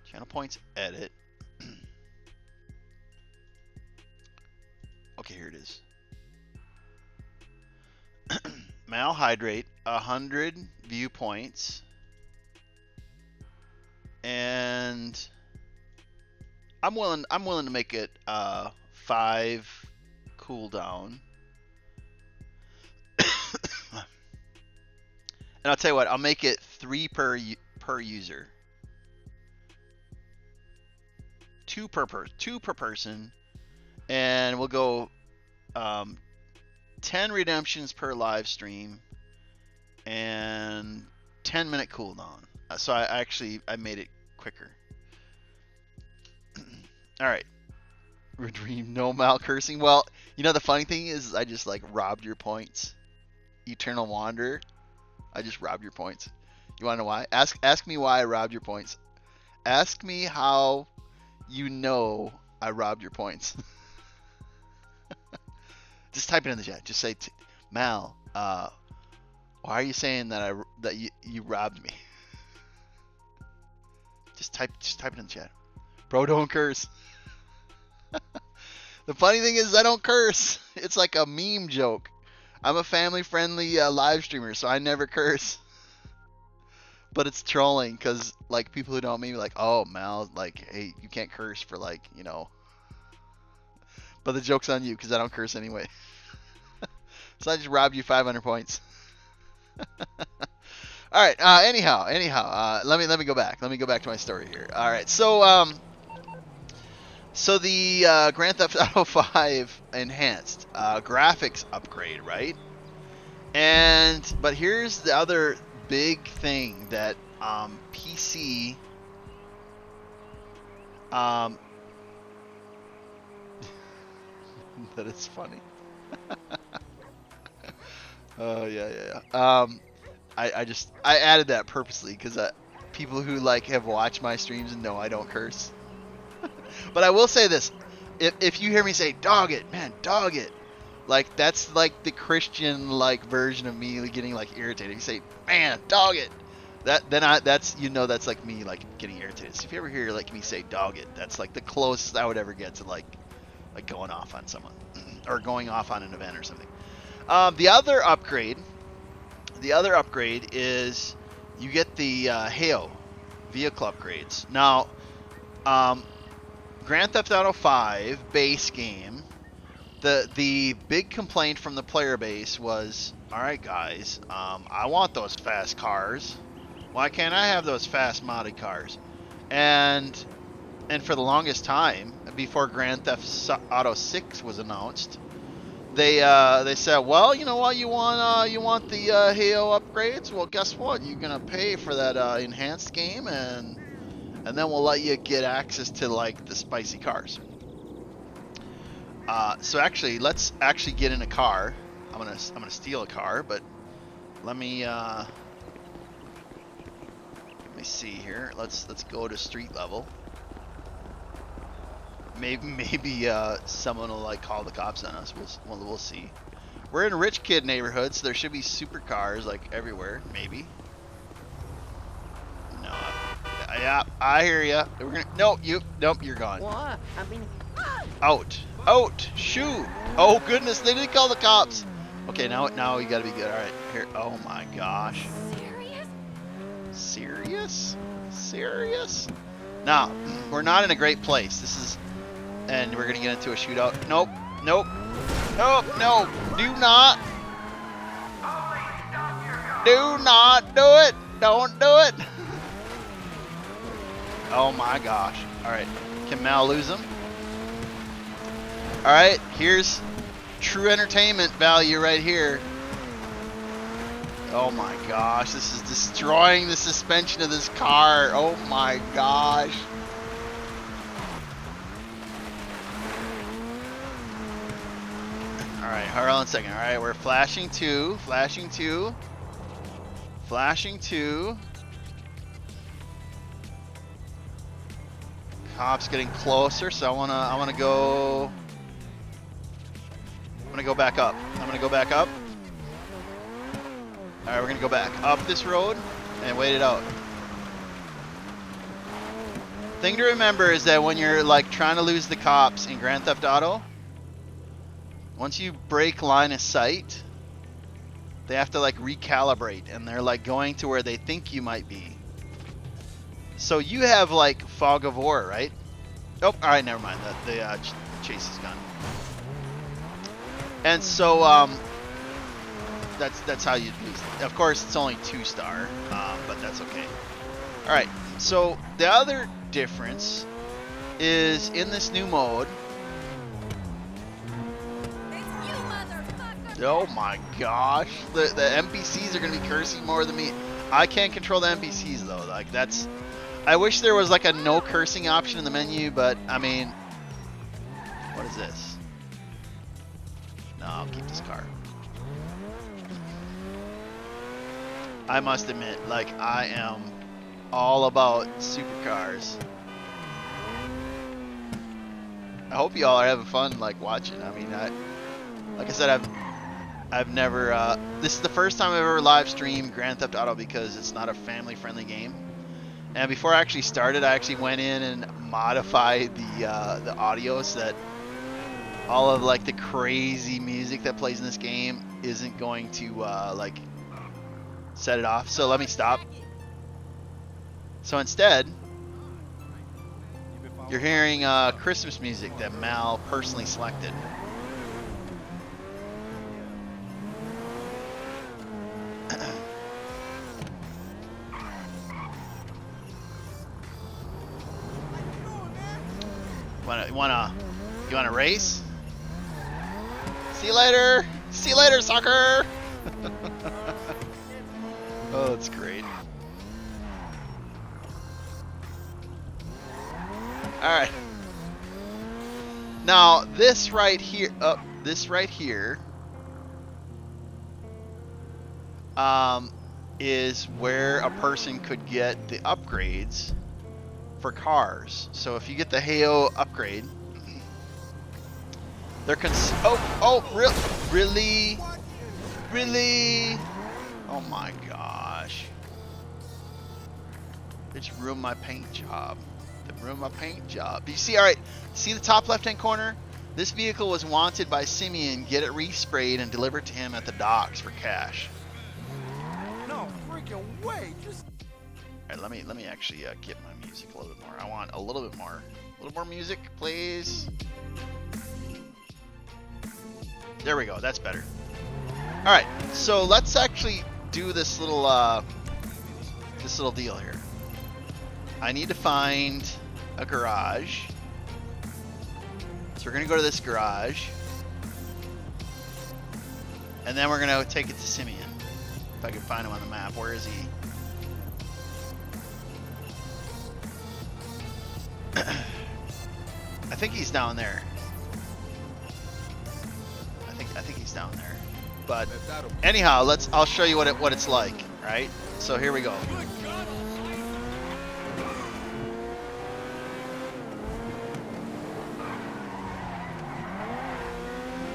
Channel points, edit. Okay, here it is. Malhydrate, 100 viewpoints, and I'm willing to make it 5 cooldown. And I'll tell you what, I'll make it 3 per user. 2 per person. And we'll go 10 redemptions per live stream and 10-minute cooldown. So I made it quicker. All right. Redeem no mal cursing. Well, you know the funny thing is I just like robbed your points. Eternal Wanderer. I just robbed your points. You want to know why? Ask me why I robbed your points. Ask me how you know I robbed your points. Just type it in the chat. Just say, Mal, why are you saying that you robbed me? Just type it in the chat. Bro, don't curse. The funny thing is I don't curse. It's like a meme joke. I'm a family-friendly live streamer, so I never curse. But it's trolling because like people who don't mean like, oh, Mal, like, hey, you can't curse for like, you know. But the joke's on you because I don't curse anyway. So I just robbed you 500 points. All right. Anyhow. Let me go back. Let me go back to my story here. All right. So the Grand Theft Auto 5 enhanced graphics upgrade, right? But here's the other big thing that PC that is funny. Oh yeah. I added that purposely because people who like have watched my streams and know I don't curse. But I will say this: if you hear me say "dog it," man, dog it, like that's like the Christian like version of me getting like irritated. You say, "Man, dog it," that's that's like me like getting irritated. So if you ever hear like me say "dog it," that's like the closest I would ever get to like going off on someone or going off on an event or something. The other upgrade is you get the Hail vehicle upgrades. Now, Grand Theft Auto 5 base game, the big complaint from the player base was, all right, guys, I want those fast cars. Why can't I have those fast modded cars? And for the longest time, before Grand Theft Auto 6 was announced, they said, well, you know what, you want the Halo upgrades? Well, guess what? You're gonna pay for that enhanced game, and then we'll let you get access to like the spicy cars. So actually, let's actually get in a car. I'm gonna steal a car, but let me see here. Let's go to street level. Maybe someone will like call the cops on us. We'll see. We're in rich kid neighborhoods, so there should be supercars like everywhere, maybe. No. Yeah, I hear ya. We're gonna. Nope, you're gone. What? I mean, Out. Out. Shoot. Oh goodness, they didn't call the cops. Okay, now you gotta be good. All right, here. Oh my gosh. Serious? Now, we're not in a great place. This is, and we're gonna get into a shootout. Nope. No. Do not do it. Don't do it. Oh my gosh. All right. Can Mal lose him? All right. Here's true entertainment value right here. Oh my gosh. This is destroying the suspension of this car. Oh my gosh. All right. Hold on a second. All right. We're flashing two. Cops getting closer, so I wanna go back up. I'm gonna go back up. All right, we're gonna go back up this road and wait it out. Thing to remember is that when you're like trying to lose the cops in Grand Theft Auto, once you break line of sight, they have to like recalibrate, and they're like going to where they think you might be. So you have like fog of war, right? Oh, all right, never mind. The chase is gone. And so that's how you lose. Of course, it's only 2-star, but that's okay. All right. So the other difference is in this new mode. Oh my gosh, the NPCs are gonna be cursing more than me. I can't control the NPCs though. Like that's. I wish there was like a no cursing option in the menu, but I mean, what is this? No, I'll keep this car. I must admit, like I am all about supercars. I hope you all are having fun, like watching. I mean, like I said, I've never. This is the first time I've ever live streamed Grand Theft Auto because it's not a family-friendly game. And before I actually started, I actually went in and modified the audio so that all of like the crazy music that plays in this game isn't going to like set it off. So let me stop. So instead, you're hearing Christmas music that Mal personally selected. You wanna race? See you later. See you later, sucker. Oh, that's great. All right. Now this right here, is where a person could get the upgrades for cars. So if you get the Heo upgrade, they're really? Oh my gosh. They just ruined my paint job. They ruined my paint job. Do you see? All right, see the top left-hand corner? This vehicle was wanted by Simeon. Get it resprayed and delivered to him at the docks for cash. no freaking way. Just. All right, let me actually get my music a little bit more. I want a little bit more. A little more music, please. There we go. That's better. All right, so let's actually do this little deal here. I need to find a garage. So we're gonna go to this garage, and then we're gonna take it to Simeon. If I can find him on the map. Where is he? I think he's down there. I think he's down there. But anyhow, I'll show you what it's like, right? So here we go.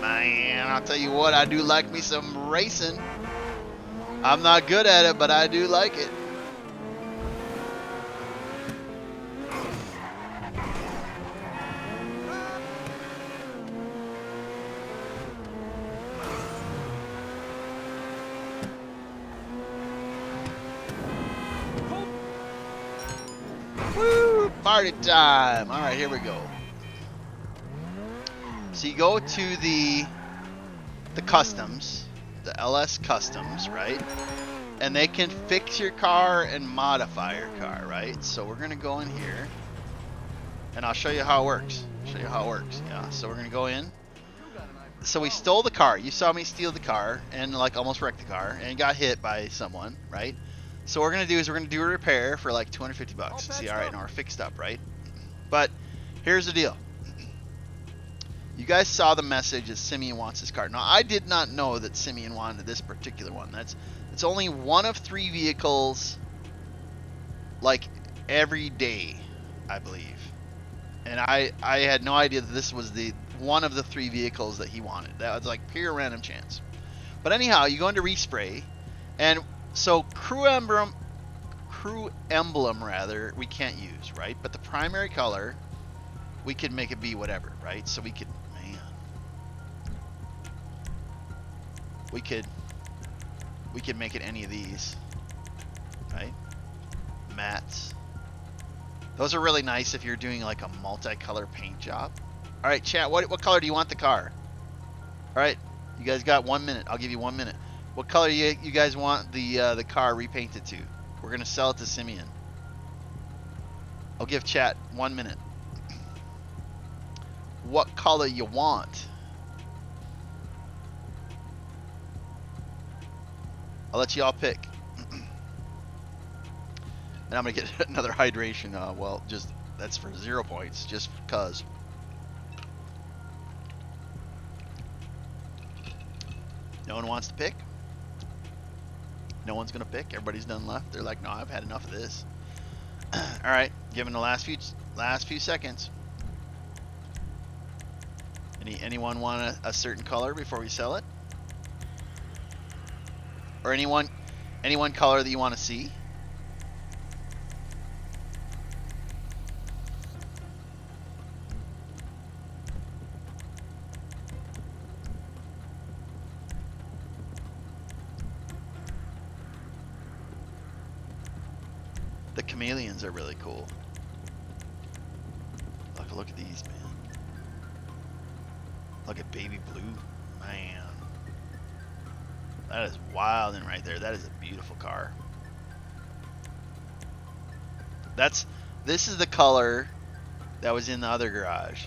Man, I'll tell you what, I do like me some racing. I'm not good at it, but I do like it. Woo! Party time! Alright, here we go. So you go to the customs, the LS customs, right? And they can fix your car and modify your car, right? So we're gonna go in here and I'll show you how it works. Yeah, so we're gonna go in. So we stole the car. You saw me steal the car and like almost wrecked the car and got hit by someone, right? So what we're gonna do is we're gonna do a repair for like 250 bucks. See, all right, now we're fixed up, right? But here's the deal. You guys saw the message that Simeon wants his car. Now I did not know that Simeon wanted this particular one. It's only one of 3 vehicles, like every day, I believe. And I had no idea that this was the one of the 3 vehicles that he wanted. That was like pure random chance. But anyhow, you go into respray, and so crew emblem rather we can't use, right? But the primary color, we could make it be whatever, right? So we could, man, we could make it any of these, right? Mattes. Those are really nice if you're doing like a multicolor paint job. All right, chat, what color do you want the car? All right, you guys got 1 minute. I'll give you 1 minute. What color you guys want the car repainted to? We're gonna sell it to Simeon. I'll give chat 1 minute. What color you want? I'll let you all pick. And I'm gonna get another hydration. Well, just that's for 0 points, just because. No one wants to pick. No one's gonna pick. Everybody's done left. They're like, no, I've had enough of this. All right, giving the last few seconds. Anyone want a certain color before we sell it? Or anyone color that you want to see? The chameleons are really cool. Look at these, man. Look at baby blue, man. That is wild and right there. That is a beautiful car. This is the color that was in the other garage.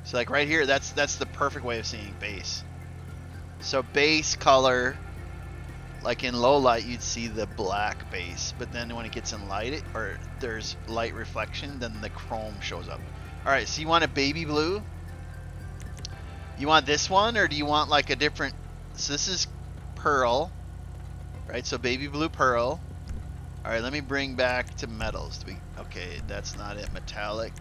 So like right here, that's the perfect way of seeing base. So base color, like in low light, you'd see the black base, but then when it gets in light, or there's light reflection, then the chrome shows up. All right, so you want a baby blue? You want this one, or do you want like a different? So this is pearl, right? So baby blue pearl. All right, let me bring back to metals. Okay, that's not it. Metallic.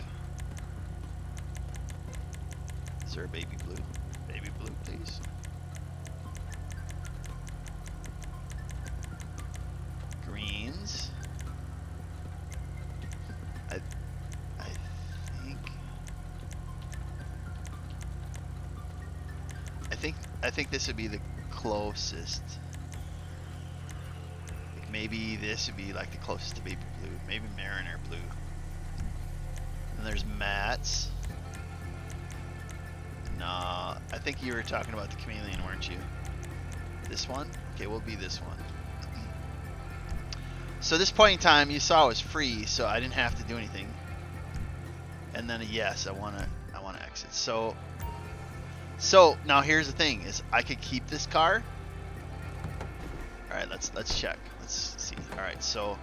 Is there a baby blue? Baby blue, please. Greens. I think this would be the closest. Like maybe this would be like the closest to baby blue. Maybe mariner blue. And there's mats. Nah, I think you were talking about the chameleon, weren't you? This one? Okay, we'll be this one. So this point in time, you saw it was free, so I didn't have to do anything. And then a yes, I wanna exit. So now here's the thing: is I could keep this car. All right, let's check. Let's see. All right, so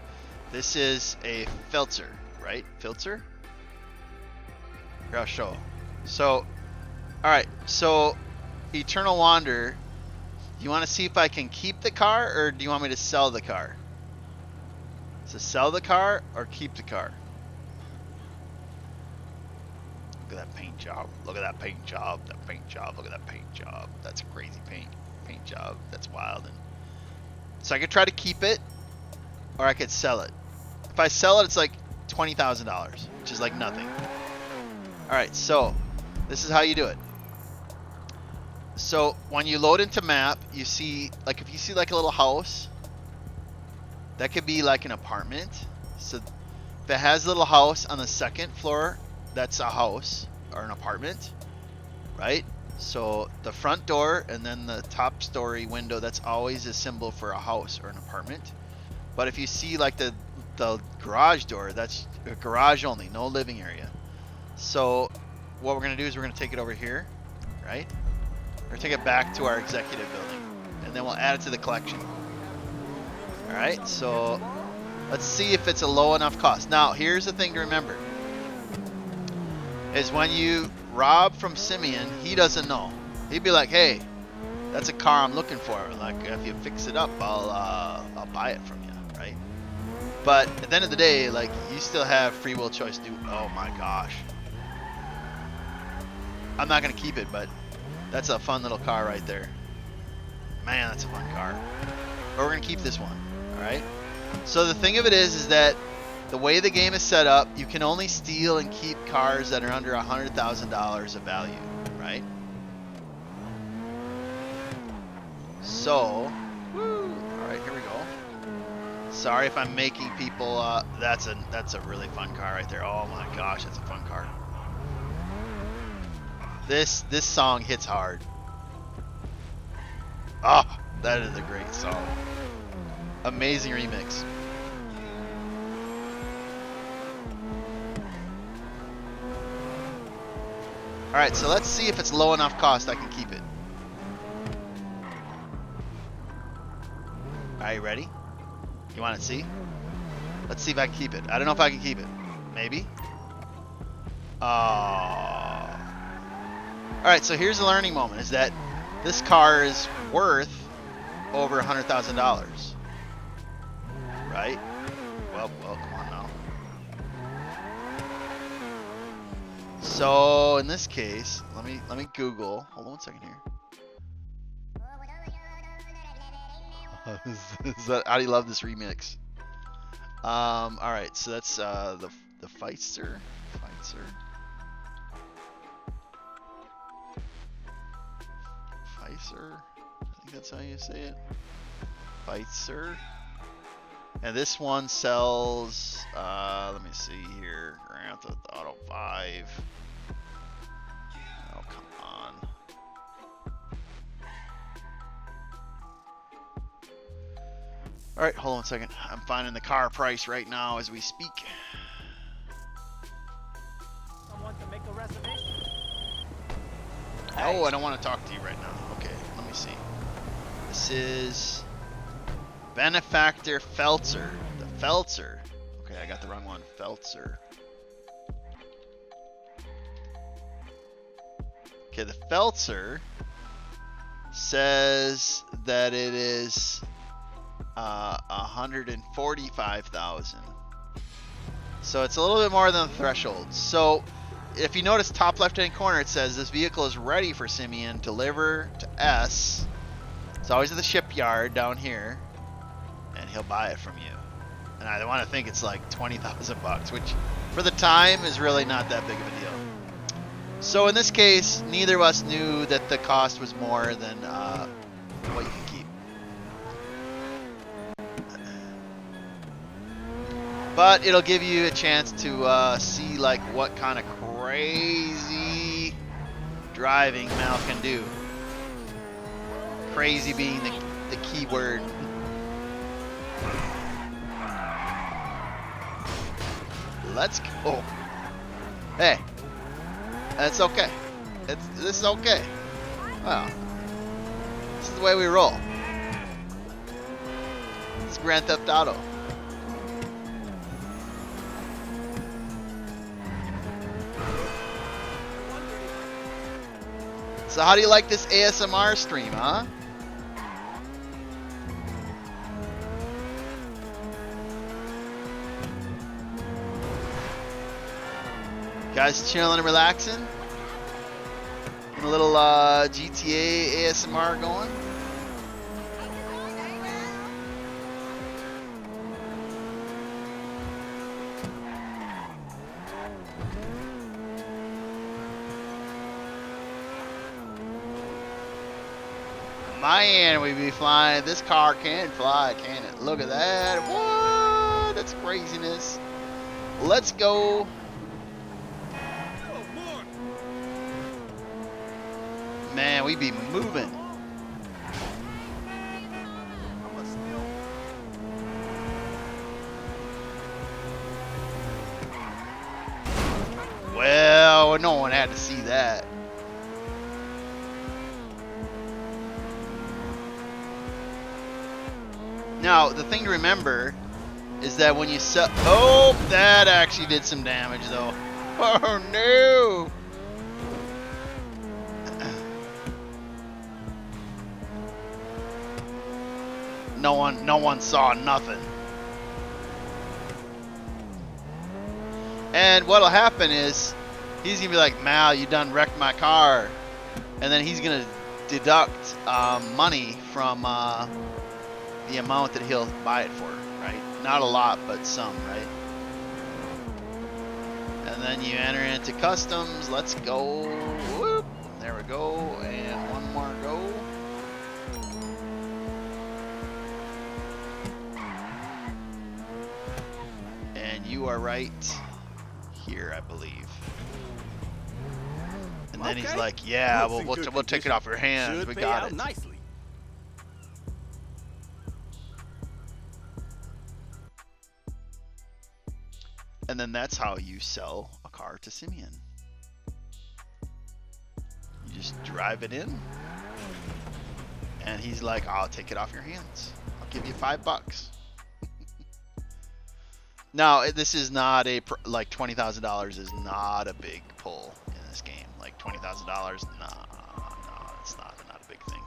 this is a filter, right? Filter. Here, I'll show. So, all right. So, Eternal Wander. You want to see if I can keep the car, or do you want me to sell the car? So sell the car or keep the car? at that paint job. Look at that paint job. That paint job. Look at that paint job. That's a crazy paint job. That's wild. And so I could try to keep it, or I could sell it. If I sell it, it's like $20,000, which is like nothing. All right, so this is how you do it. So when you load into map, you see, like, if you see like a little house, that could be like an apartment. So if it has a little house on the second floor, that's a house or an apartment, right? So the front door and then the top story window, that's always a symbol for a house or an apartment. But if you see like the garage door, that's a garage only, no living area. So what we're gonna do is we're gonna take it over here, right? We're gonna take it back to our executive building, and then we'll add it to the collection. All right, so let's see if it's a low enough cost. Now, here's the thing to remember, is when you rob from Simeon, he doesn't know. He'd be like, hey, that's a car I'm looking for. Like, if you fix it up, I'll buy it from you, right? But at the end of the day, like, you still have free will choice. Dude, oh my gosh. I'm not gonna keep it, but that's a fun little car right there. Man, that's a fun car. But we're gonna keep this one, all right? So the thing of it is that the way the game is set up, you can only steal and keep cars that are under $100,000 of value, right? So, all right, here we go. Sorry if I'm making people. That's a really fun car right there. Oh my gosh, that's a fun car. This song hits hard. Oh, that is a great song. Amazing remix. All right, so let's see if it's low enough cost I can keep it. Are you ready? You want to see? Let's see if I can keep it. I don't know if I can keep it. Maybe. All right, so here's the learning moment, is that this car is worth over $100,000. Right? Well, come on now. So in this case, let me Google. Hold on one second here. I love this remix. All right, so that's the Feitzer. I think that's how you say it. Feitzer. And this one sells, let me see here, Grand Theft Auto 5. Oh, come on. All right, hold on a second. I'm finding the car price right now as we speak. Someone to make a reservation. Oh, I don't want to talk to you right now. Okay, let me see. This is Benefactor Feltzer. The Feltzer. Okay, I got the wrong one. Feltzer. Okay, the Feltzer says that it is 145,000. So it's a little bit more than the threshold. So if you notice top left hand corner, it says this vehicle is ready for Simeon. Deliver to S. It's always at the shipyard down here, and he'll buy it from you. And I want to think it's like 20,000 bucks, which for the time is really not that big of a deal. So in this case, neither of us knew that the cost was more than what you can keep. But it'll give you a chance to see like what kind of crazy driving Mal can do. Crazy being the key word. Let's go. Hey, that's okay. This is okay. Wow. This is the way we roll. It's Grand Theft Auto. So how do you like this ASMR stream, huh? Guys chilling and relaxing. A little GTA ASMR going. Man, we be flying. This car can fly, can it? Look at that. What? That's craziness. Let's go. Man, we be moving. Well, no one had to see that. Now, the thing to remember is that when you sell... Oh, that actually did some damage, though. Oh, no. No one saw nothing. And what'll happen is he's gonna be like, Mal, you done wrecked my car, and then he's gonna deduct money from the amount that he'll buy it for, right? Not a lot, but some, right? And then you enter into customs. Let's go. Whoop. There we go. And one more go. And you are right here, I believe. And then he's like, yeah, we'll take it off your hands. We got it. Nicely. And then that's how you sell a car to Simeon. You just drive it in, and he's like, I'll take it off your hands. I'll give you $5. Now, this is not a, like $20,000 is not a big pull in this game. Like $20,000, no, it's not a big thing.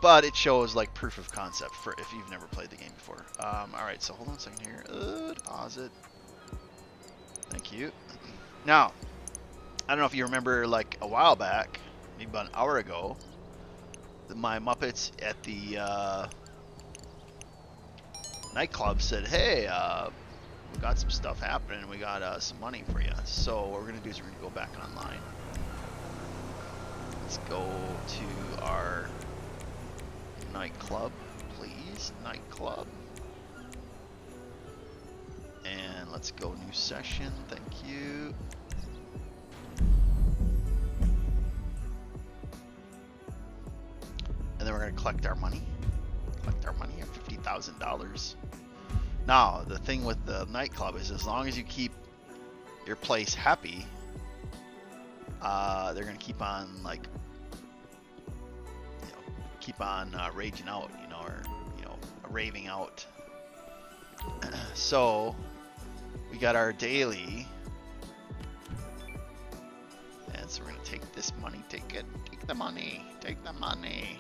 But it shows like proof of concept for if you've never played the game before. All right, so hold on a second here. Deposit. Thank you. Now, I don't know if you remember, like a while back, maybe about an hour ago, my Muppets at the nightclub said, hey, we got some stuff happening. We got some money for you. So what we're going to do is we're going to go back online. Let's go to our nightclub, please. Nightclub. And let's go new session. Thank you. And then we're going to collect our money. Collect our money at $50,000. Now, the thing with the nightclub is as long as you keep your place happy, they're going to keep on, like, keep on raging out, or, raving out. So, we got our daily. And so we're going to take this money. Take it. Take the money. Take the money.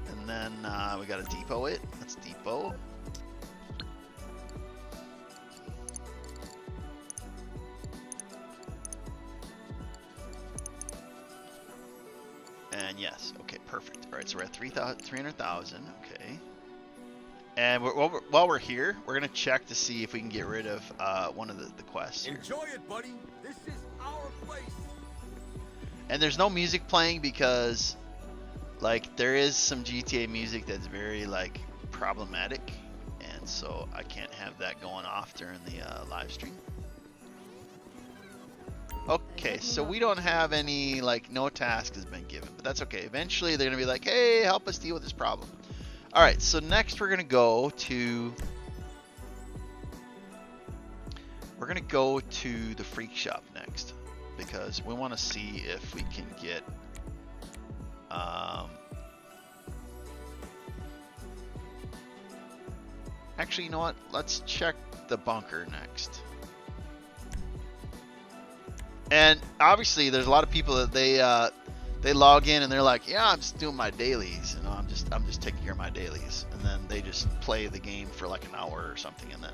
And then we got to depot it. Let's depot. And yes, okay, perfect. All right, so we're at 300,000. Okay. And while we're here, we're gonna check to see if we can get rid of one of the quests. Enjoy it, buddy. This is our place. And there's no music playing because, like, there is some GTA music that's very, like, problematic, and so I can't have that going off during the live stream. Okay, so we don't have any, like, no task has been given, but that's okay. Eventually they're gonna be like, hey, help us deal with this problem. All right, so next we're gonna go to the freak shop next, because we want to see if we can get actually, you know what? Let's check the bunker next. And obviously, there's a lot of people that they log in and they're like, yeah, I'm just doing my dailies, I'm just taking care of my dailies, and then they just play the game for like an hour or something, and then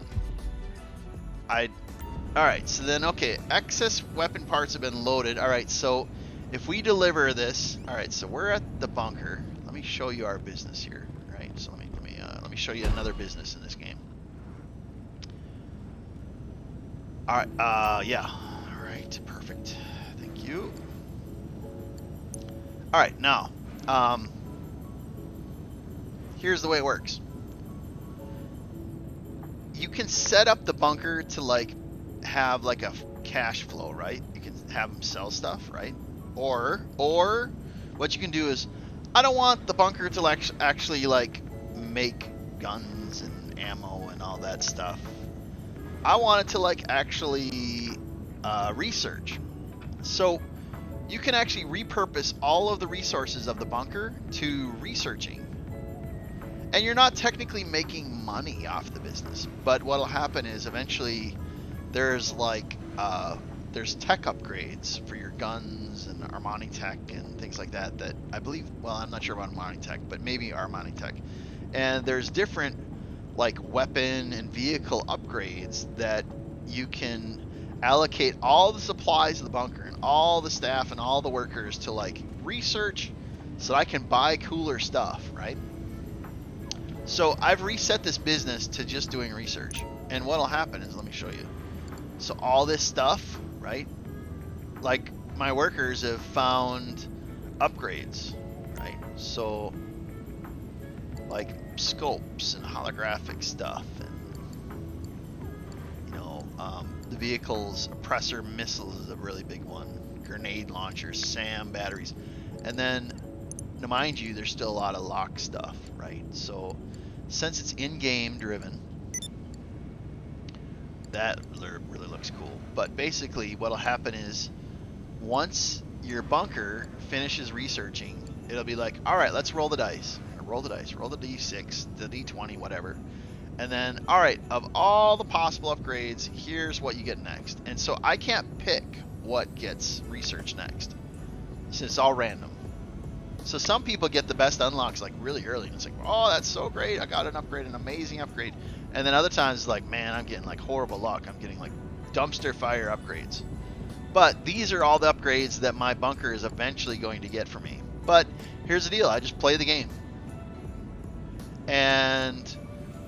Alright, so then, okay, excess weapon parts have been loaded. Alright, so if we deliver this, alright, so we're at the bunker. Let me show you our business here. Right, so let me show you another business in this game. Alright, yeah. Alright, perfect. Thank you. Alright, now, here's the way it works. You can set up the bunker to like have like a cash flow, right? You can have them sell stuff, right? Or what you can do is, I don't want the bunker to actually like make guns and ammo and all that stuff. I want it to like actually research. So you can actually repurpose all of the resources of the bunker to researching. And you're not technically making money off the business, but what'll happen is eventually there's like there's tech upgrades for your guns and Armani tech and things like that that I believe, well, I'm not sure about Armani tech, but maybe Armani tech. And there's different like weapon and vehicle upgrades that you can allocate all the supplies of the bunker and all the staff and all the workers to like research so that I can buy cooler stuff, right? So I've reset this business to just doing research. And what'll happen is, let me show you. So all this stuff, right? Like my workers have found upgrades, right? So like scopes and holographic stuff, and you know, the vehicle's oppressor missiles is a really big one. Grenade launchers, SAM batteries, and then, now mind you, there's still a lot of lock stuff, right? So since it's in-game driven, that really looks cool. But basically what'll happen is, once your bunker finishes researching, it'll be like, all right, let's roll the dice. Roll the dice, roll the d6, the d20, whatever. And then, all right, of all the possible upgrades, here's what you get next. And so I can't pick what gets researched next, since it's all random. So some people get the best unlocks like really early, and it's like, oh, that's so great, I got an upgrade, an amazing upgrade. And then other times it's like, man, I'm getting like horrible luck, I'm getting like dumpster fire upgrades. But these are all the upgrades that my bunker is eventually going to get for me. But here's the deal, I just play the game. And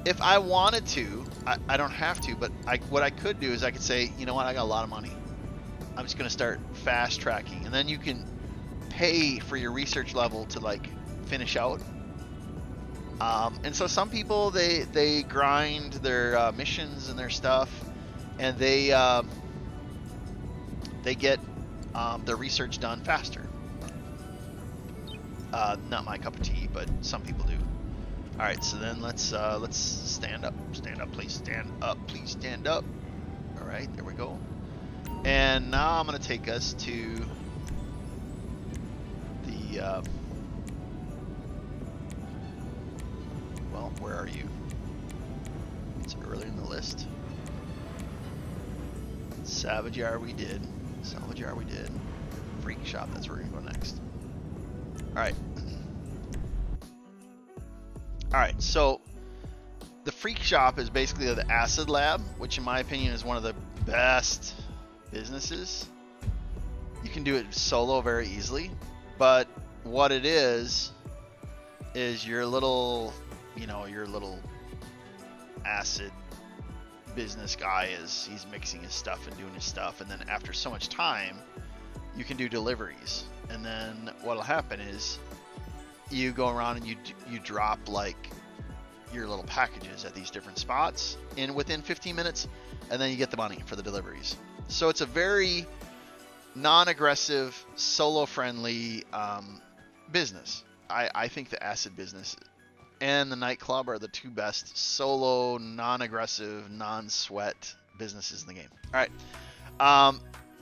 if I wanted to, I don't have to, but what I could do is I could say, you know what, I got a lot of money, I'm just going to start fast tracking, and then you can pay for your research level to like finish out. And so some people, they grind their missions and their stuff, and they get their research done faster. Not my cup of tea, but some people do. All right, so then let's stand up. Stand up, please. Stand up, please. Stand up. All right, there we go. And now I'm gonna take us to the well, where are you? It's earlier in the list. Salvage yard we did. Salvage yard we did. Freak shop, that's where we're gonna go next. All right. Alright, so the freak shop is basically the acid lab, which in my opinion is one of the best businesses. You can do it solo very easily, but what it is your little, you know, your little acid business guy he's mixing his stuff and doing his stuff, and then after so much time, you can do deliveries. And then what'll happen is, you go around and you drop like your little packages at these different spots within 15 minutes, and then you get the money for the deliveries. So it's a very non-aggressive, solo-friendly business. I think the acid business and the nightclub are the two best solo, non-aggressive, non-sweat businesses in the game. All right.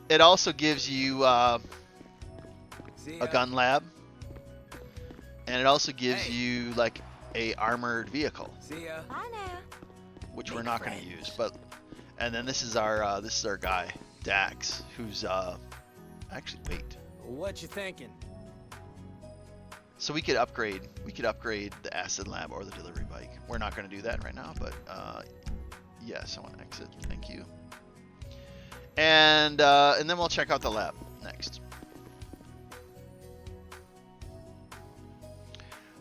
It also gives you a gun lab. And it also gives you like a armored vehicle, which we're not going to use. But and then this is our guy Dax, who's actually wait. What you thinking? So we could upgrade the acid lab or the delivery bike. We're not going to do that right now, but yes, I want to exit. Thank you. And then we'll check out the lab next.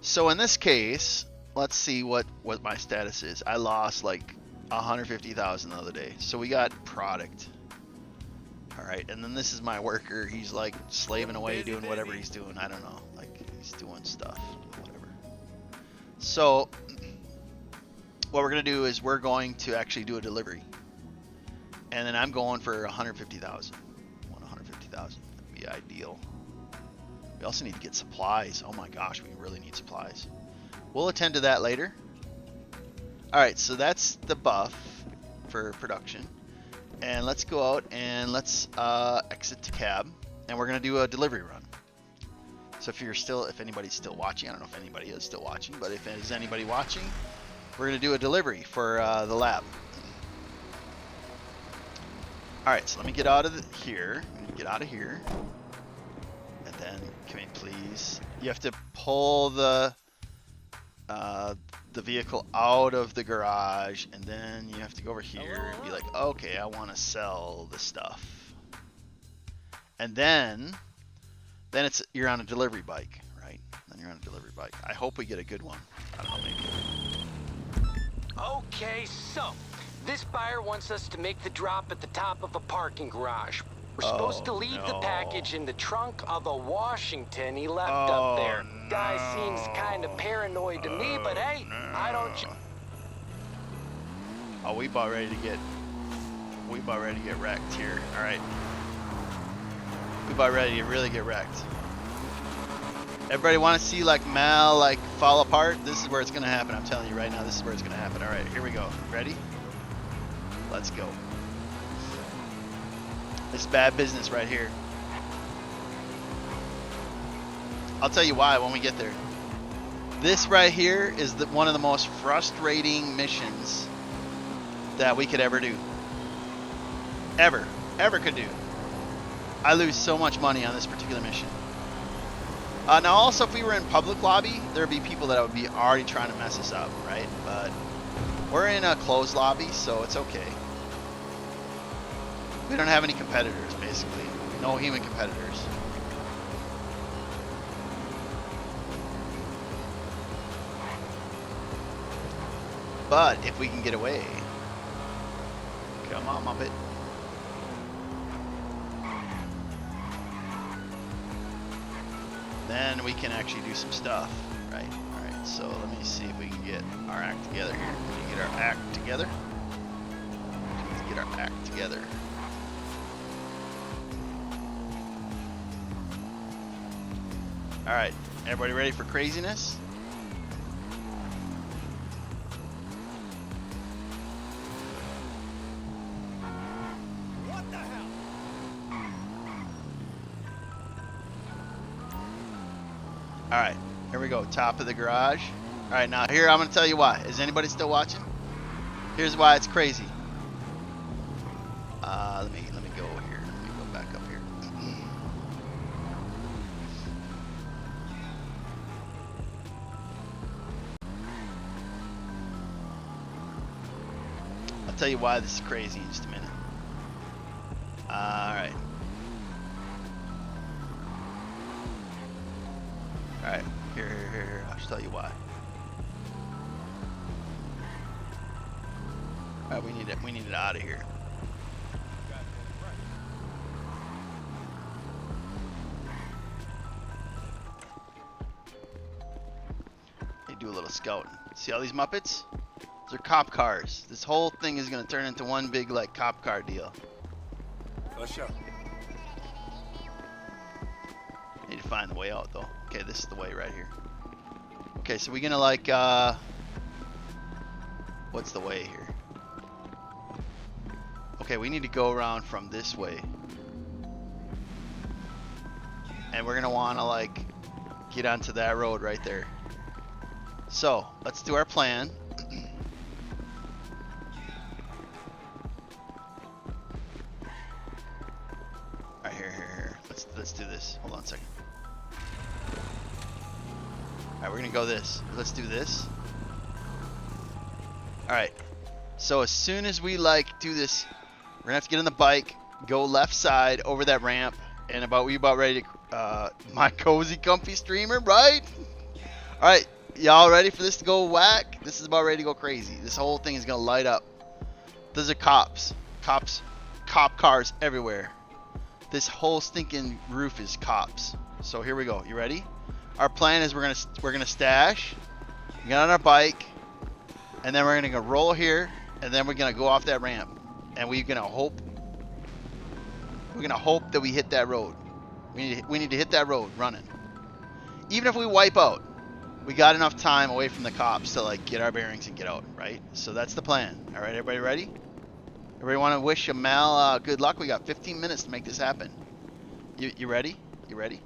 So in this case, let's see what my status is. I lost like 150,000 the other day. So we got product. All right, and then this is my worker. He's like slaving away, doing whatever he's doing. I don't know, like he's doing stuff, whatever. So what we're gonna do is we're going to actually do a delivery, and then I'm going for 150,000. 150,000 would be ideal. We also need to get supplies. Oh my gosh, we really need supplies. We'll attend to that later. All right, so that's the buff for production. And let's go out and let's exit to cab, and we're gonna do a delivery run. So if anybody's still watching, I don't know if anybody is still watching, but if there's anybody watching, we're gonna do a delivery for the lab. All right, so let me get out of here. Get out of here. And then, can we please? You have to pull the vehicle out of the garage, and then you have to go over here and be like, okay, I want to sell the stuff. And then you're on a delivery bike, right? Then you're on a delivery bike. I hope we get a good one. I don't know, maybe. Okay, so this buyer wants us to make the drop at the top of a parking garage. We're supposed to leave the package in the trunk of the Washington he left up there. Guy seems kind of paranoid to me, but hey, I don't... Oh, we about ready to get wrecked here. All right. We about ready to really get wrecked. Everybody want to see like Mal like fall apart? This is where it's gonna happen. I'm telling you right now, this is where it's gonna happen. All right, here we go. Ready? Let's go. It's bad business right here. I'll tell you why when we get there. This right here is one of the most frustrating missions that we could ever do. Ever could do. I lose so much money on this particular mission. Now also, if we were in public lobby, there'd be people that would be already trying to mess us up, right? But we're in a closed lobby, so it's okay. We don't have any competitors, basically. No human competitors. But if we can get away, come on, Muppet. Then we can actually do some stuff, right? All right, so let me see if we can get our act together here. Can we get our act together? Let's get our act together. All right, everybody ready for craziness? What the hell? All right, here we go, top of the garage. All right, now here I'm gonna tell you why. Is anybody still watching? Here's why it's crazy. Let me go here. Let me go back up here. I'll tell you why this is crazy in just a minute. Alright. Alright, here. I'll just tell you why. Alright, we need it out of here. They do a little scouting. See all these Muppets? They're cop cars. This whole thing is gonna turn into one big like cop car deal. Let's show. Need to find the way out though. Okay, this is the way right here. Okay, so we're gonna like what's the way here? Okay, we need to go around from this way. And we're gonna wanna like get onto that road right there. So let's do our plan. Alright, here. Let's do this. Hold on a second. Alright, we're gonna go this. Let's do this. Alright. So as soon as we like do this, we're gonna have to get on the bike. go left side over that ramp, and we about ready to my cozy comfy streamer, right? All right, y'all ready for this to go whack? This is about ready to go crazy. This whole thing is gonna light up. Those are cop cars everywhere. This whole stinking roof is cops. So here we go. You ready? Our plan is we're gonna stash, get on our bike, and then we're gonna roll here, and then we're gonna go off that ramp, and we're gonna hope that we hit that road. We need to hit that road running. Even if we wipe out, we got enough time away from the cops to like get our bearings and get out, right? So that's the plan. All right, everybody ready? Everybody want to wish Mal good luck? We got 15 minutes to make this happen. You ready? You ready?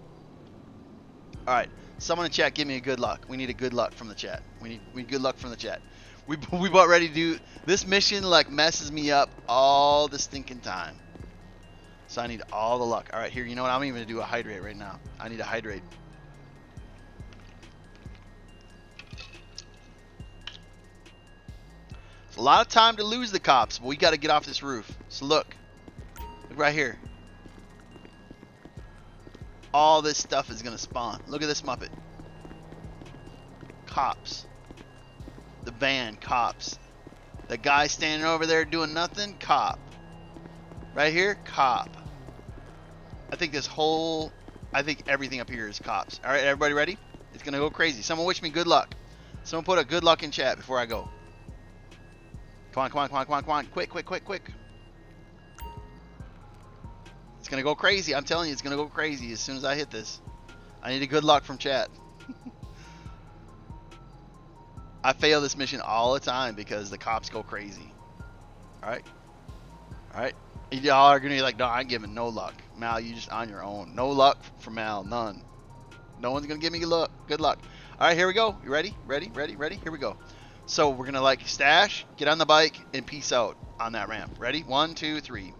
All right. Someone in chat, give me a good luck. We need a good luck from the chat. We need good luck from the chat. We about ready to do this mission. Like messes me up all the stinking time. So I need all the luck. All right, here. You know what? I'm even gonna do a hydrate right now. I need a hydrate. It's a lot of time to lose the cops, but we got to get off this roof. So look right here. All this stuff is gonna spawn. Look at this Muppet. Cops. The van, cops. The guy standing over there doing nothing, cop. Right here, cop. I think everything up here is cops. All right, everybody ready? It's gonna go crazy. Someone wish me good luck. Someone put a good luck in chat before I go. Come on, come on, come on, come on, come on. Quick, quick, quick, quick. It's gonna go crazy. I'm telling you, it's gonna go crazy as soon as I hit this. I need a good luck from chat. I fail this mission all the time because the cops go crazy. Alright? Alright? Y'all are gonna be like, no, I ain't giving no luck. Mal, you just on your own. No luck for Mal. None. No one's gonna give me good luck. Good luck. Alright, here we go. You ready? Ready? Ready? Ready? Here we go. So we're gonna like stash, get on the bike, and peace out on that ramp. Ready? 1, 2, 3.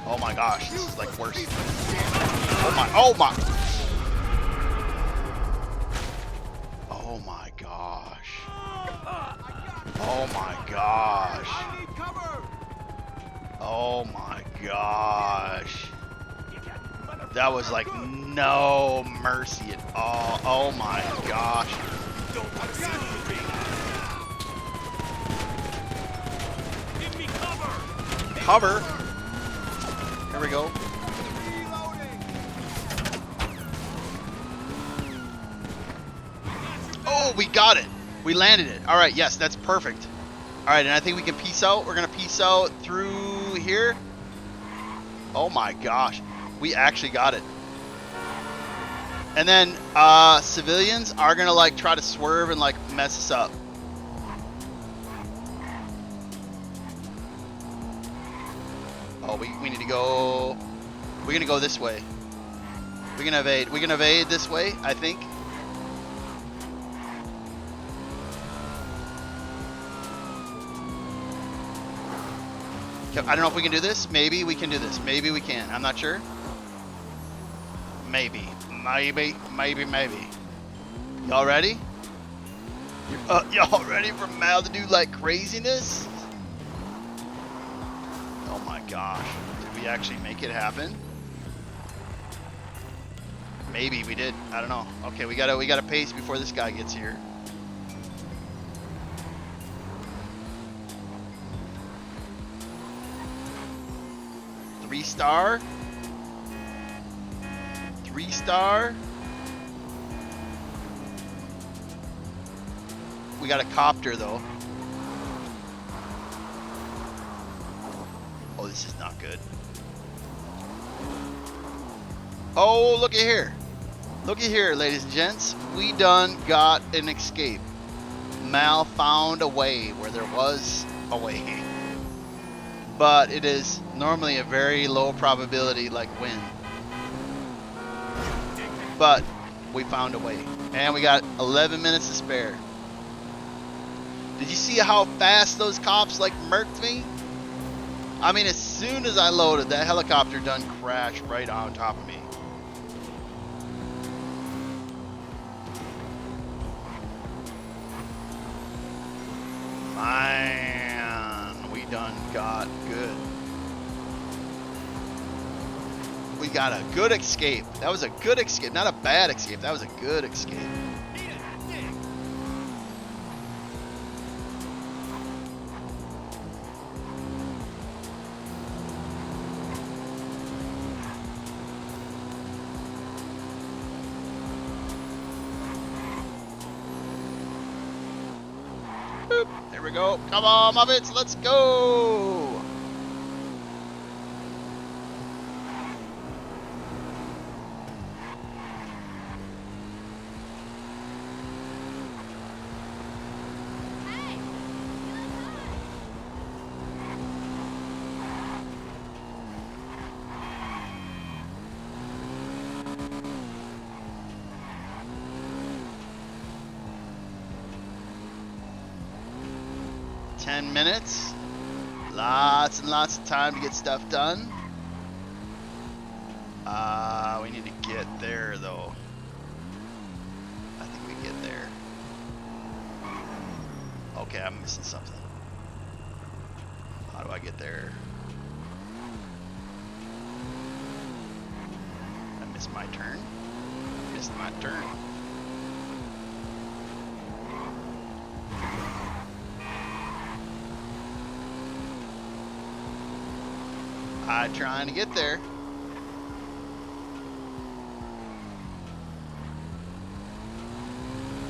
Oh my gosh, this is like worse. Oh my, oh my. Oh my gosh. Oh my gosh. Oh my gosh. That was like no mercy at all. Oh my gosh. Cover. Here we go. Oh, we got it. We landed it. All right, yes, that's perfect. All right, and I think we can peace out. We're going to peace out through here. Oh my gosh. We actually got it. And then civilians are going to like try to swerve and like mess us up. Oh, we need to go. We're going to go this way. We're going to evade. We're going to evade this way, I think. I don't know if we can do this. Maybe we can do this. Maybe we can. I'm not sure. Maybe. Maybe. Maybe. Maybe. Y'all ready? Y'all ready for Mal to do like craziness? Oh my gosh. Did we actually make it happen? Maybe we did. I don't know. Okay, we gotta pace before this guy gets here. Three-star. 3-star. We got a copter though. Oh, this is not good. Oh, look at here. Look at here, ladies and gents. We done got an escape. Mal found a way where there was a way. But it is normally a very low probability like win. But we found a way. And we got 11 minutes to spare. Did you see how fast those cops like murked me? I mean, as soon as I loaded, that helicopter done crashed right on top of me. Man, we done got good. We got a good escape. That was a good escape. Not a bad escape. That was a good escape. Boop. There we go. Come on, Muppets. Let's go. Minutes. Lots and lots of time to get stuff done. We need to get there though. I think we get there. Okay, I'm missing something. How do I get there? I missed my turn. Missed my turn. I'm trying to get there.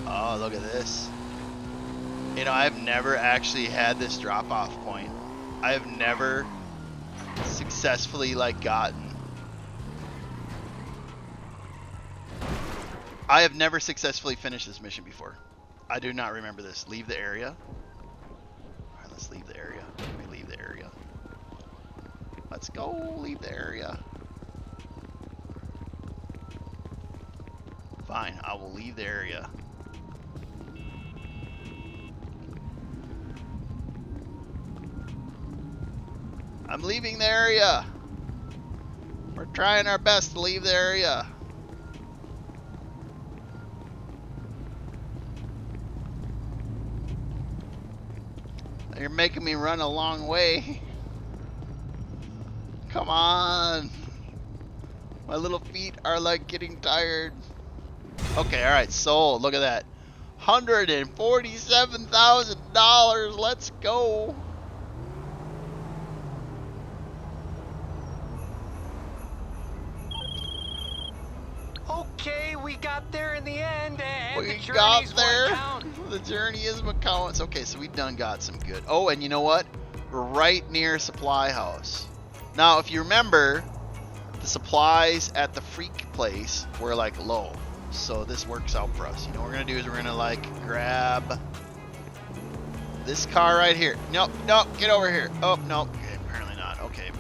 Oh, look at this. You know, I've never actually had this drop-off point. I have never successfully, like, gotten... I have never successfully finished this mission before. I do not remember this. Leave the area. Alright, let's leave the area. Let me leave the area. Let's go leave the area. Fine, I will leave the area. I'm leaving the area. We're trying our best to leave the area. You're making me run a long way. Come on. My little feet are like getting tired. Okay, alright, sold. Look at that. $147,000. Let's go. Okay, we got there in the end, and We the journey's got what there. counts. The journey is what counts. Okay, so we done got some good. Oh, and you know what? We're right near Supply House. Now, if you remember, the supplies at the Freak place were like low. So this works out for us. You know what we're going to do is we're going to like grab this car right here. Nope, nope, get over here. Oh, nope, okay, apparently not. Okay,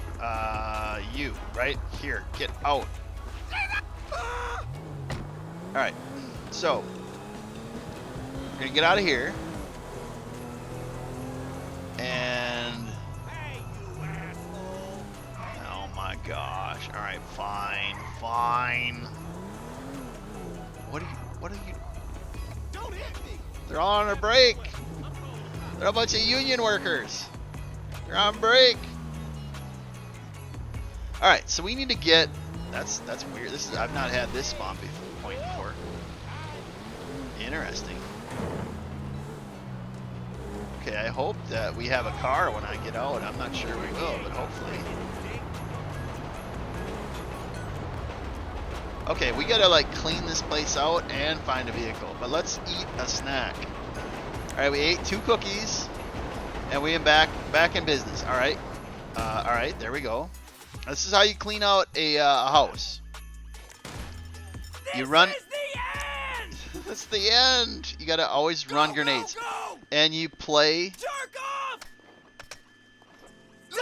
you, right here, get out. Alright, so we're going to get out of here. And... oh my gosh. Alright, fine, fine. What are you... Don't hit me. They're all on a break. They're a bunch of union workers. They're on break. Alright, so we need to get... That's weird. This is... I've not had this spawn point before. Interesting. Okay, I hope that we have a car when I get out. I'm not sure we will, but hopefully. Okay, we gotta like clean this place out and find a vehicle. But let's eat a snack. Alright, we ate 2 cookies. And we are back in business. Alright. Alright, there we go. This is how you clean out a house. You run... That's the end. You gotta always run grenades. Go! And you play... Jerk off! Get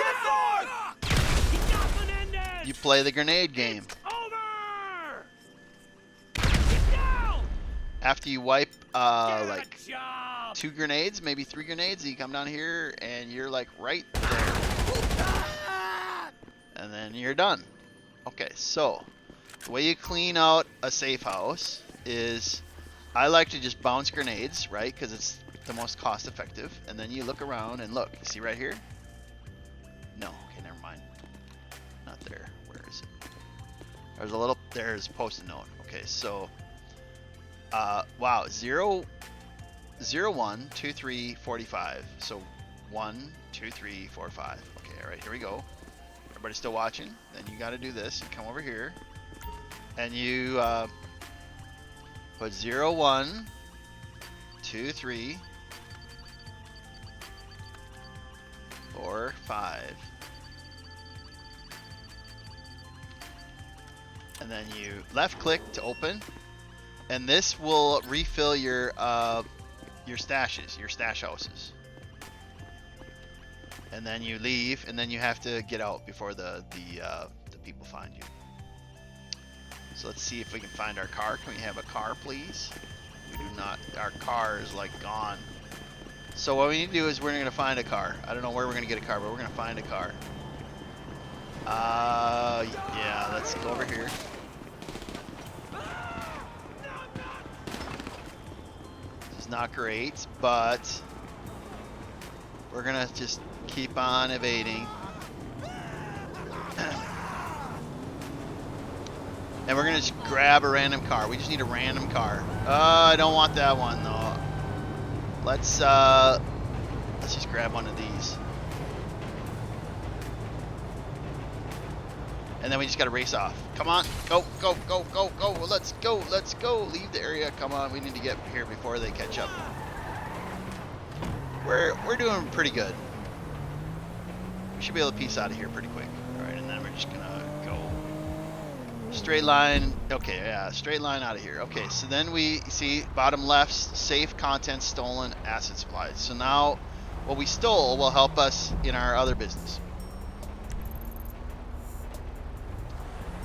You play the grenade game. over! Get down! After you wipe like Good job! 2 grenades, maybe 3 grenades, you come down here and you're like right there. And then you're done. Okay, so the way you clean out a safe house is I like to just bounce grenades, right? Because it's the most cost effective, and then you look around and look. You see right here? No, okay, never mind. Not there. Where is it? There's a little, there's post-it note. Okay, so, wow, 0, 1, 2, 3, 45. So 1, 2, 3, 4, 5. Okay, all right, here we go. Everybody still watching? Then you got to do this. You come over here, and you put 0, 1, 2, 3, 4, 5. And then you left click to open, and this will refill your stashes, your stash houses. And then you leave, and then you have to get out before the people find you. So let's see if we can find our car. Can we have a car, please? We do not. Our car is like gone. So what we need to do is we're gonna find a car. I don't know where we're gonna get a car, but we're gonna find a car. Yeah, let's go over here. This is not great, but we're gonna just keep on evading. And we're gonna just grab a random car. We just need a random car. I don't want that one though. Let's just grab one of these. And then we just gotta race off. Come on, go, go, go, go, go. Let's go, let's go. Leave the area. Come on, we need to get here before they catch up. We're doing pretty good. We should be able to piece out of here pretty quick. All right, and then we're just gonna go straight line. Okay, yeah, straight line out of here. Okay, so then we see bottom left, safe content stolen, asset supplies. So now what we stole will help us in our other business.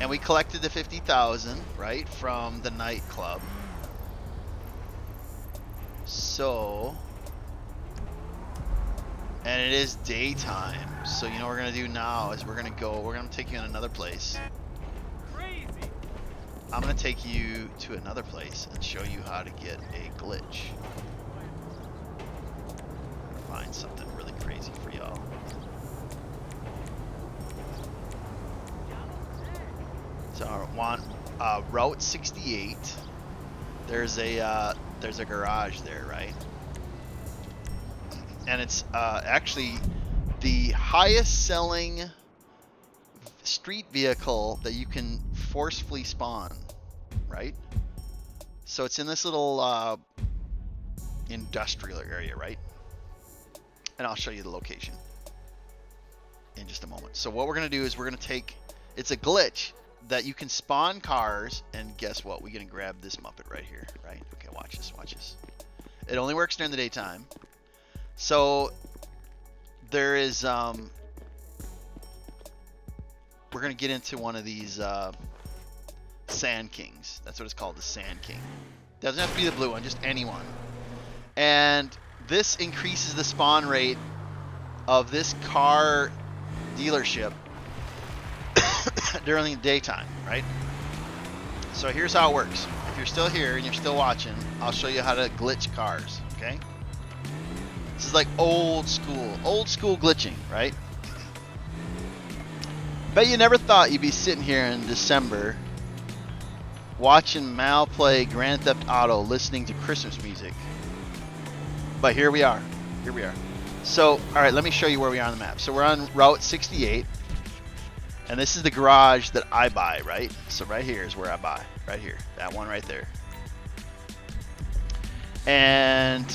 And we collected the 50,000, right, from the nightclub. So, and it is daytime. So you know what we're gonna do now is we're gonna take you in another place. Crazy. I'm gonna take you to another place and show you how to get a glitch. Find something really crazy for y'all. So on Route 68, there's a garage there, right? And it's actually the highest selling street vehicle that you can forcefully spawn, right? So it's in this little industrial area, right? And I'll show you the location in just a moment. So what we're gonna do is we're gonna take, it's a glitch that you can spawn cars, and guess what? We're gonna grab this Muppet right here, right? Okay, watch this, watch this. It only works during the daytime. So there is we're gonna get into one of these Sand Kings. That's what it's called, the Sand King. Doesn't have to be the blue one, just anyone. And this increases the spawn rate of this car dealership during the daytime, right? So here's how it works. If you're still here and you're still watching, I'll show you how to glitch cars, okay? This is like old school glitching, right? Bet you never thought you'd be sitting here in December watching Mal play Grand Theft Auto, listening to Christmas music. But here we are. Here we are. So, all right, let me show you where we are on the map. So we're on Route 68. And this is the garage that I buy, right? So right here is where I buy. Right here. That one right there. And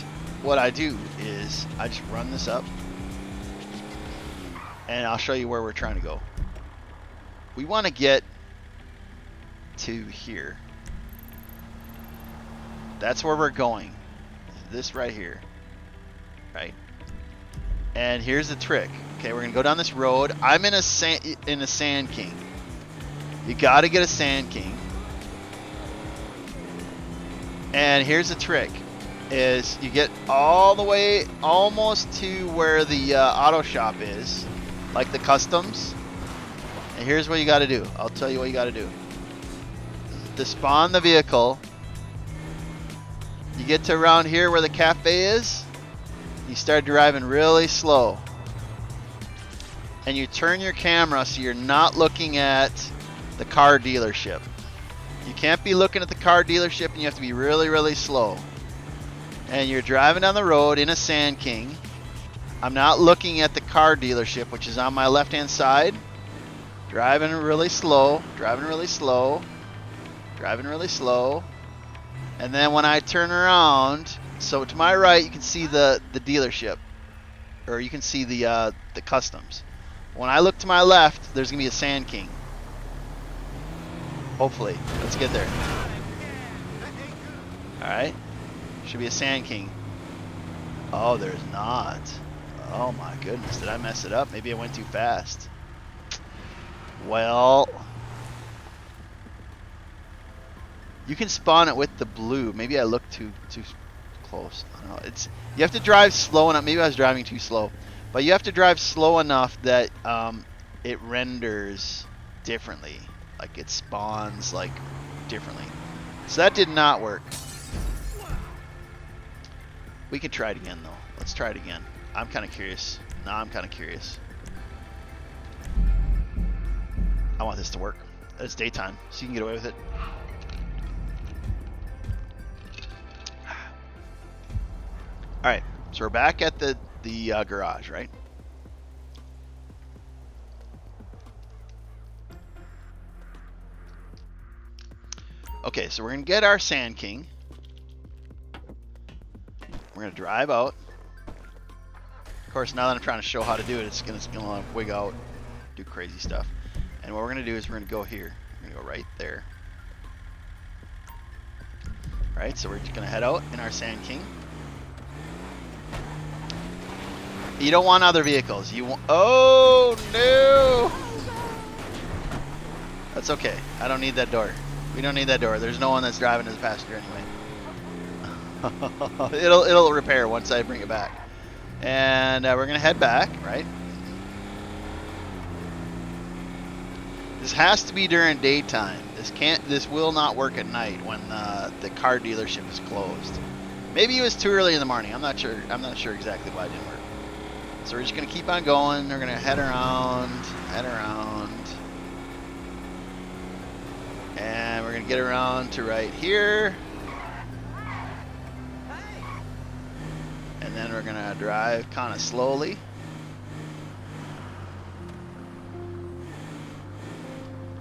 what I do is I just run this up. And I'll show you where we're trying to go. We want to get to here. That's where we're going. This right here. Right? And here's the trick. Okay, we're gonna go down this road. I'm in a Sand King. You gotta get a Sand King. And here's the trick: is you get all the way almost to where the auto shop is, like the customs. And here's what you gotta do. I'll tell you what you gotta do. To spawn the vehicle, you get to around here where the cafe is. You start driving really slow. And you turn your camera so you're not looking at the car dealership. You can't be looking at the car dealership, and you have to be really, really slow. And you're driving down the road in a Sand King. I'm not looking at the car dealership, which is on my left-hand side. Driving really slow, driving really slow, driving really slow. And then when I turn around, so to my right, you can see the dealership, or you can see the customs. When I look to my left, there's gonna be a Sand King. Hopefully, let's get there. All right, should be a Sand King. Oh, there's not. Oh my goodness, did I mess it up? Maybe I went too fast. Well, you can spawn it with the blue. Maybe I looked too close. I don't know. You have to drive slow enough. Maybe I was driving too slow, but you have to drive slow enough that it renders differently. Like it spawns like differently. So that did not work. We can try it again though. Let's try it again. I'm kind of curious. Now I'm kind of curious. I want this to work. It's daytime, so you can get away with it. All right, so we're back at the garage, right? Okay, so we're gonna get our Sand King. We're gonna drive out. Of course, now that I'm trying to show how to do it, it's gonna wig out, do crazy stuff. And what we're gonna do is we're gonna go here. We're gonna go right there. All right, so we're just gonna head out in our Sand King. You don't want other vehicles. You want. Oh no! That's okay. I don't need that door. We don't need that door. There's no one that's driving as a passenger anyway. it'll repair once I bring it back. And we're gonna head back, right? This has to be during daytime. This will not work at night when the car dealership is closed. Maybe it was too early in the morning. I'm not sure. I'm not sure exactly why it didn't work. So we're just gonna keep on going. We're gonna head around, and we're gonna get around to right here. And then we're gonna drive kind of slowly.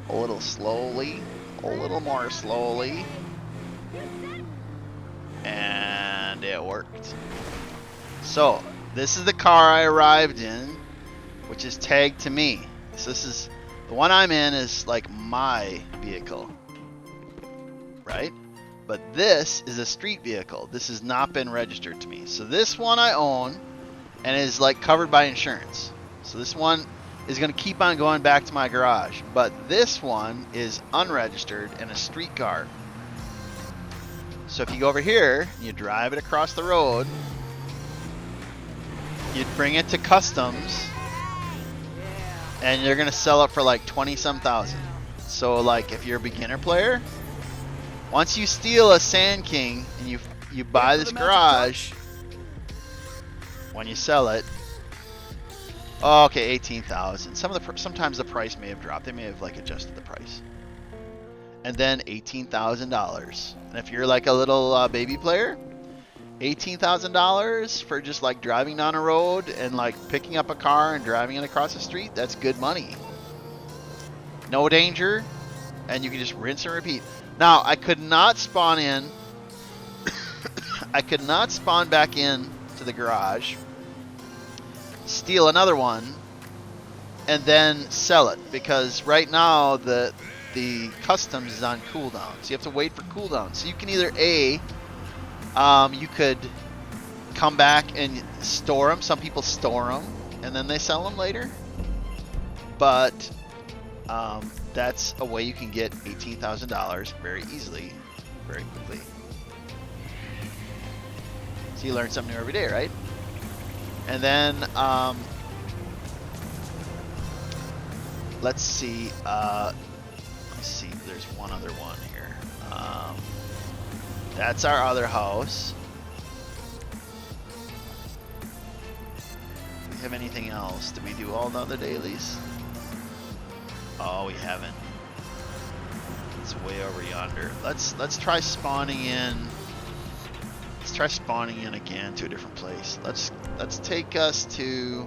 A little slowly, a little more slowly. And it worked. So, this is the car I arrived in, which is tagged to me. So this is, the one I'm in is like my vehicle, right? But this is a street vehicle. This has not been registered to me. So this one I own and is like covered by insurance. So this one is going to keep on going back to my garage. But this one is unregistered and a street car. So if you go over here and you drive it across the road, you'd bring it to customs and you're going to sell it for like 20-some thousand. So like if you're a beginner player, once you steal a Sand King and you buy this garage, when you sell it, oh, okay, 18,000. Sometimes the price may have dropped. They may have like adjusted the price. And then $18,000. And if you're like a little baby player, $18,000 for just like driving down a road and like picking up a car and driving it across the street, that's good money. No danger, and you can just rinse and repeat. Now, I could not spawn in. I could not spawn back in to the garage, steal another one, and then sell it, because right now the customs is on cooldown, so you have to wait for cooldown. So you can either you could come back and store them. Some people store them and then they sell them later, but that's a way you can get $18,000 very easily, very quickly. So you learn something new every day, right? And then let's see. There's one other one here. That's our other house. we have anything else? Did we do all the other dailies? Oh, we haven't. It's way over yonder. Let's try spawning in. Let's try spawning in again to a different place. Let's take us to.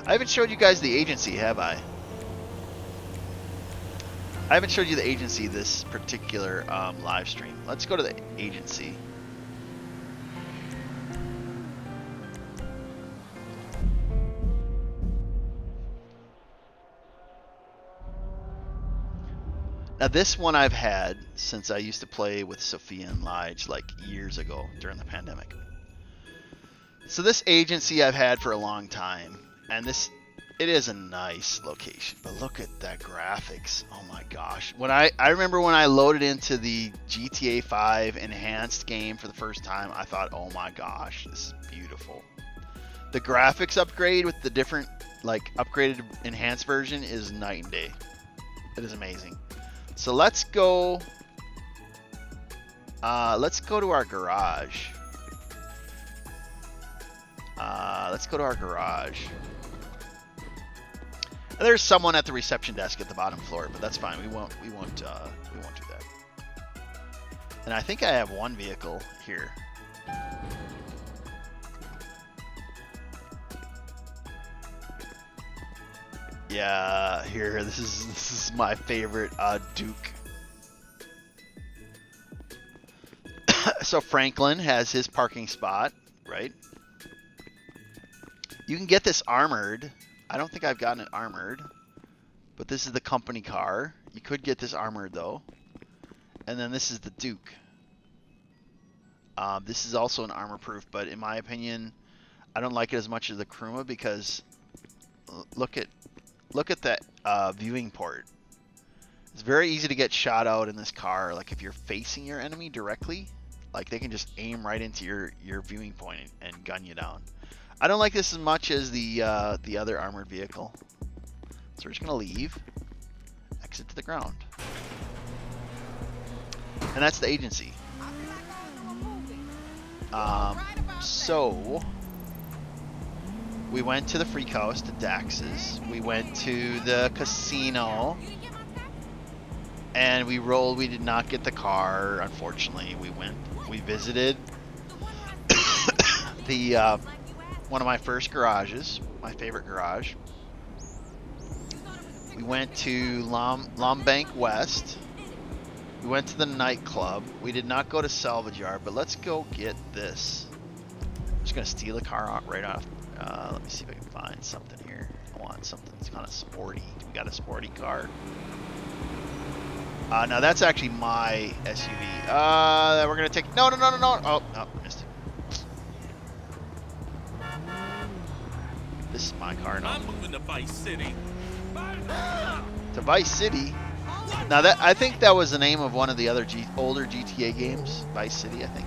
I haven't showed you guys the agency, have I? I haven't showed you the agency this particular live stream. Let's go to the agency. Now this one I've had since I used to play with Sophia and Lige like years ago during the pandemic. So this agency I've had for a long time, and it is a nice location, but look at that graphics. Oh my gosh. I remember when I loaded into the GTA 5 enhanced game for the first time, I thought, oh my gosh, this is beautiful. The graphics upgrade with the different like upgraded enhanced version is night and day. It is amazing. So let's go to our garage. Let's go to our garage. There's someone at the reception desk at the bottom floor, but that's fine. We won't do that. And I think I have one vehicle here. Yeah, here. This is my favorite Duke. So Franklin has his parking spot, right? You can get this armored. I don't think I've gotten it armored, but this is the company car. You could get this armored though. And then this is the Duke. This is also an armor proof, but in my opinion, I don't like it as much as the Kruma because look at that viewing port. It's very easy to get shot out in this car. Like if you're facing your enemy directly, like they can just aim right into your viewing point and gun you down. I don't like this as much as the other armored vehicle. So we're just gonna leave, exit to the ground, and that's the agency. So we went to the Freak House, to Dax's. We went to the casino, and we rolled. We did not get the car, unfortunately. We visited the one of my first garages, my favorite garage. We went to Lombank West. We went to the nightclub. We did not go to Salvage Yard, but let's go get this. I'm just gonna steal a car out right off. Let me see if I can find something here. I want something that's kind of sporty. We got a sporty car. Now that's actually my SUV. That we're gonna take. No. Oh, no, missed it. This is my car now. I'm moving to Vice City. To Vice City. Now that I think that was the name of one of the other older GTA games. Vice City, I think.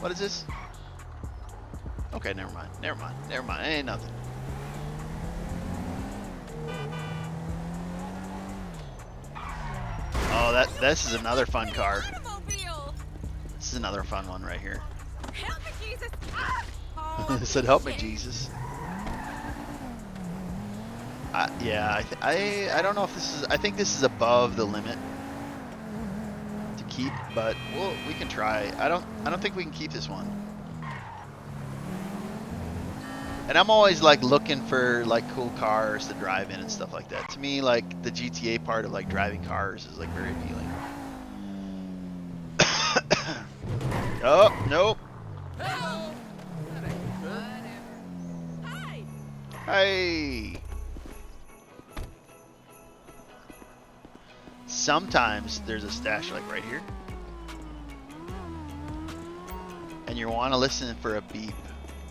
What is this? Okay, never mind. Ain't nothing. Oh, this is another fun car. This is another fun one right here. Help me, Jesus! It said, "Help me, Jesus." Yeah, I don't know if this is. I think this is above the limit to keep, but we can try. I don't think we can keep this one. And I'm always like looking for like cool cars to drive in and stuff like that. To me, like the GTA part of like driving cars is like very appealing. Oh, nope. Hey. Sometimes there's a stash like right here. And you want to listen for a beep.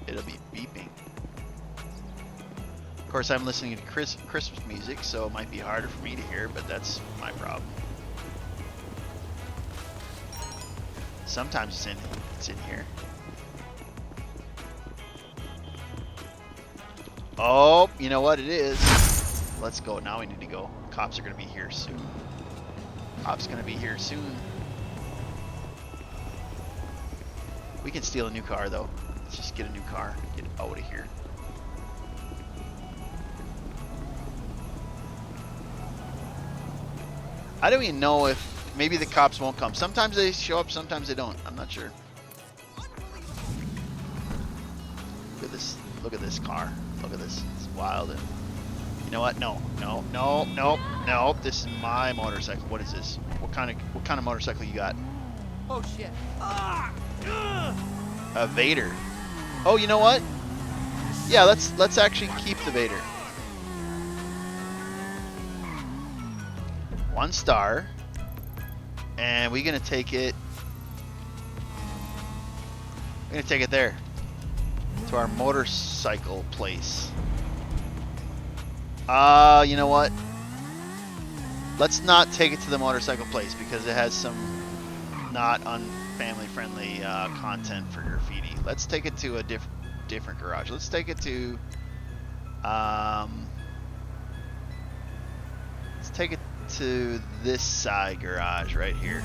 It'll be beeping. Of course, I'm listening to Christmas music, so it might be harder for me to hear, but that's my problem. Sometimes it's in here. Oh, you know what it is? Let's go. Now we need to go. Cops are gonna be here soon. Cops gonna be here soon. We can steal a new car though. Let's just get a new car. Get out of here. I don't even know if maybe the cops won't come. Sometimes they show up, sometimes they don't. I'm not sure. Look at this. Look at this car. Look at this. It's wild. And you know what? No. No. No. No. No. This is my motorcycle. What is this? What kind of motorcycle you got? Oh shit. A Vader. Oh, you know what? Yeah, let's actually keep the Vader. 1 star. And we're gonna take it. We're gonna take it there. To our motorcycle place. You know what? Let's not take it to the motorcycle place because it has some not family friendly content for graffiti. Let's take it to a different garage. Let's take it to let's take it to this side garage right here.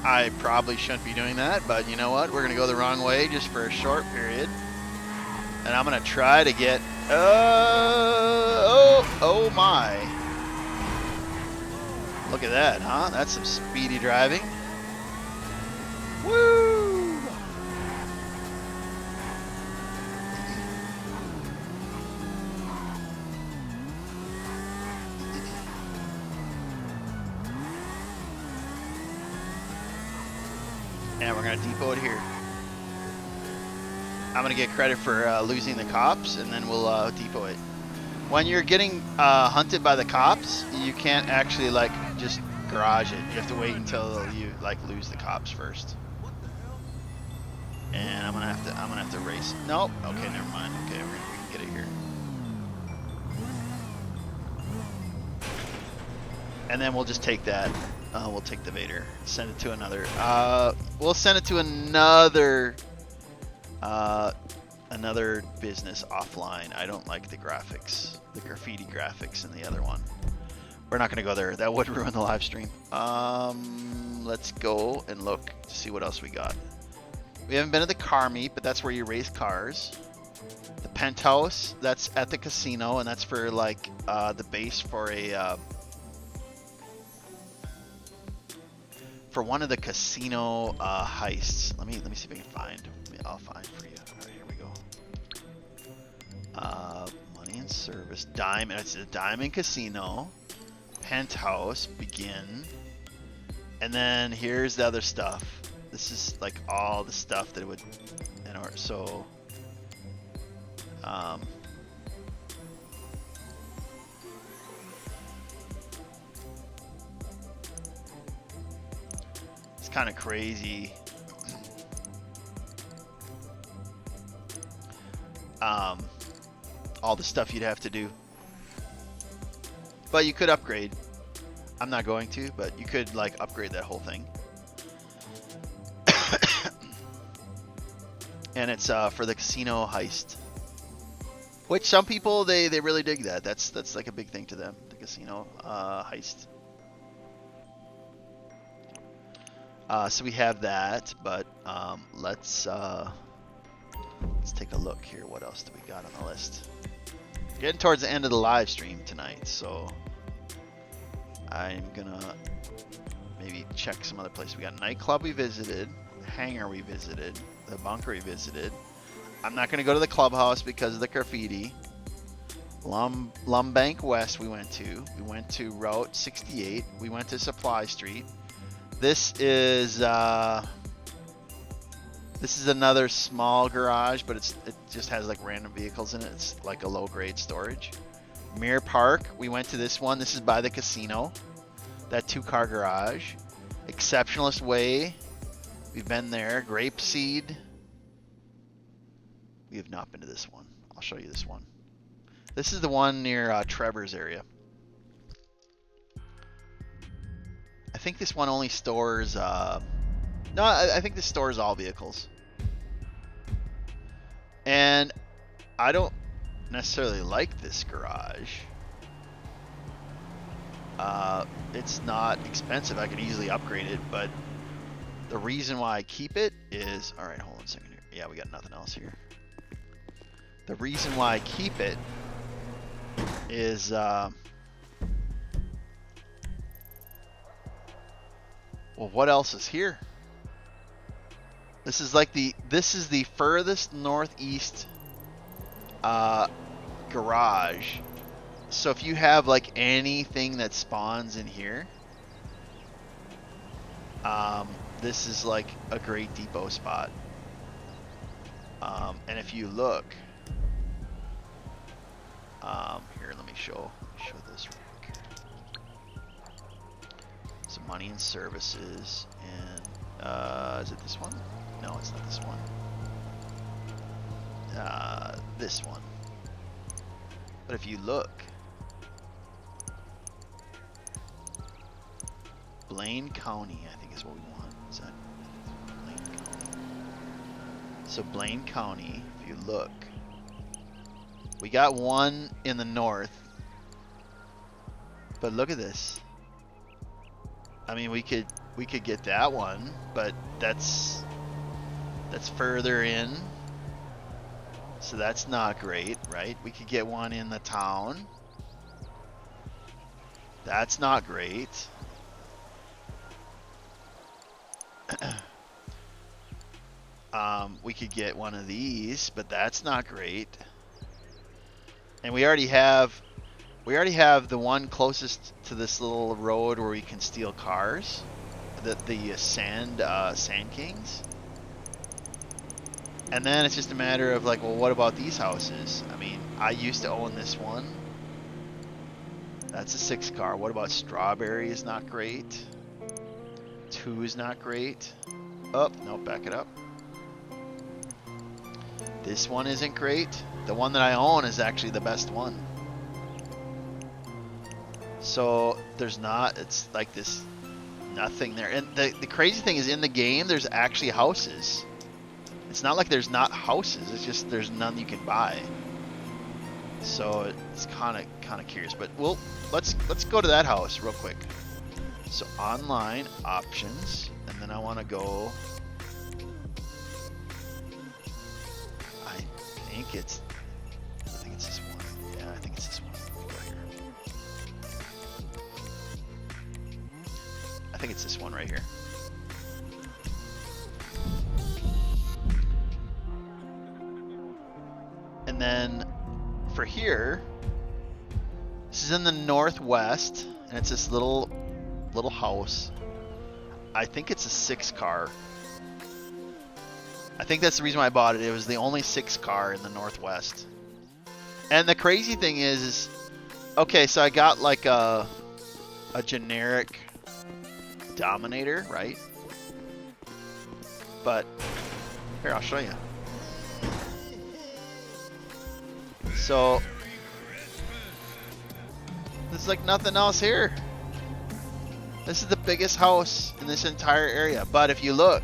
I probably shouldn't be doing that, but you know what? We're gonna go the wrong way just for a short period. And I'm gonna try to get, oh my. Look at that, huh? That's some speedy driving. Woo! And we're gonna depot it here. I'm gonna get credit for losing the cops, and then we'll depot it. When you're getting hunted by the cops, you can't actually like just garage it. You have to wait until you like lose the cops first. And I'm gonna have to race. Nope. Okay, never mind. Okay, we can get it here. And then we'll just take that. We'll take the Vader. Send it to another. We'll send it to another business offline. I don't like the graphics, the graffiti graphics in the other one. We're not gonna go there. That would ruin the live stream. Let's go and look to see what else we got. We haven't been to the car meet, but that's where you race cars. The penthouse, that's at the casino, and that's for like the base for a for one of the casino heists. Let me see if I can find. I'll find for you. All right, here we go. Money and service, diamond. It's a diamond casino. Penthouse, begin, and then here's the other stuff. This is like all the stuff that it would, in order. So, it's kind of crazy. All the stuff you'd have to do. But you could upgrade. I'm not going to, but you could like upgrade that whole thing. And it's for the casino heist. Which some people they really dig that. That's like a big thing to them, the casino heist. So we have that, but let's take a look here. What else do we got on the list? Getting towards the end of the live stream tonight, so I'm gonna maybe check some other places. We got nightclub we visited, hangar we visited, the bunker we visited. I'm not gonna go to the clubhouse because of the graffiti. Lumbank West we went to. We went to Route 68. We went to Supply Street. This is another small garage, but it just has like random vehicles in it. It's like a low grade storage. Mirror Park, we went to this one. This is by the casino. That 2-car garage. Exceptionalist Way, we've been there. Grapeseed, we have not been to this one. I'll show you this one. This is the one near Trevor's area. I think this one only stores, no, I think this stores all vehicles. And I don't necessarily like this garage. It's not expensive. I could easily upgrade it, but the reason why I keep it is, all right, hold on a second here. Yeah, we got nothing else here. The reason why I keep it is, well, what else is here? This is like this is the furthest northeast garage. So if you have like anything that spawns in here, this is like a great depot spot. And if you look, here, let me show this real quick. Some money and services, and is it this one? No, it's not this one. This one. But if you look, Blaine County, I think is what we want. Is that Blaine County? So Blaine County, if you look, we got one in the north, but look at this. I mean, we could get that one, but that's further in, so that's not great, right? We could get one in the town. That's not great. We could get one of these, but that's not great. And we already have the one closest to this little road where we can steal cars, the Sand Kings. And then it's just a matter of like, well, what about these houses? I mean, I used to own this one. That's a 6 car. What about Strawberry is not great. 2 is not great. Oh, no, back it up. This one isn't great. The one that I own is actually the best one. So there's not, it's like this, nothing there. And the crazy thing is in the game, there's actually houses. It's not like there's not houses. It's just there's none you can buy. So it's kind of curious. But let's go to that house real quick. So online options, and then I want to go. I think it's this one. Yeah, I think it's this one. Let me go here. I think it's this one right here. And then for here, this is in the northwest, and it's this little house. I think it's a 6 car. I think that's the reason why I bought it. It was the only 6 car in the northwest. And the crazy thing is okay, so I got like a generic Dominator, right? But here, I'll show you. So there's like nothing else here. This is the biggest house in this entire area. But if you look,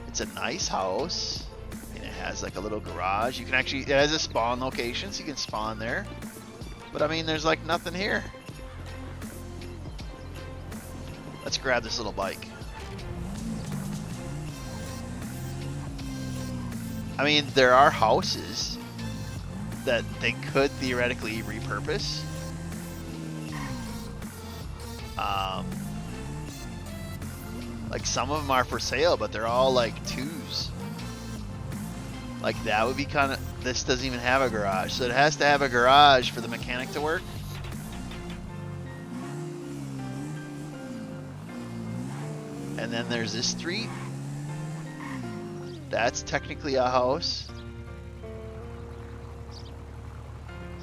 it's a nice house. And it has like a little garage. You can actually, it has a spawn location, so you can spawn there. But I mean, there's like nothing here. Let's grab this little bike. I mean, there are houses that they could theoretically repurpose. Like some of them are for sale, but they're all like 2s. Like that would be kind of, this doesn't even have a garage. So it has to have a garage for the mechanic to work. And then there's this street. That's technically a house.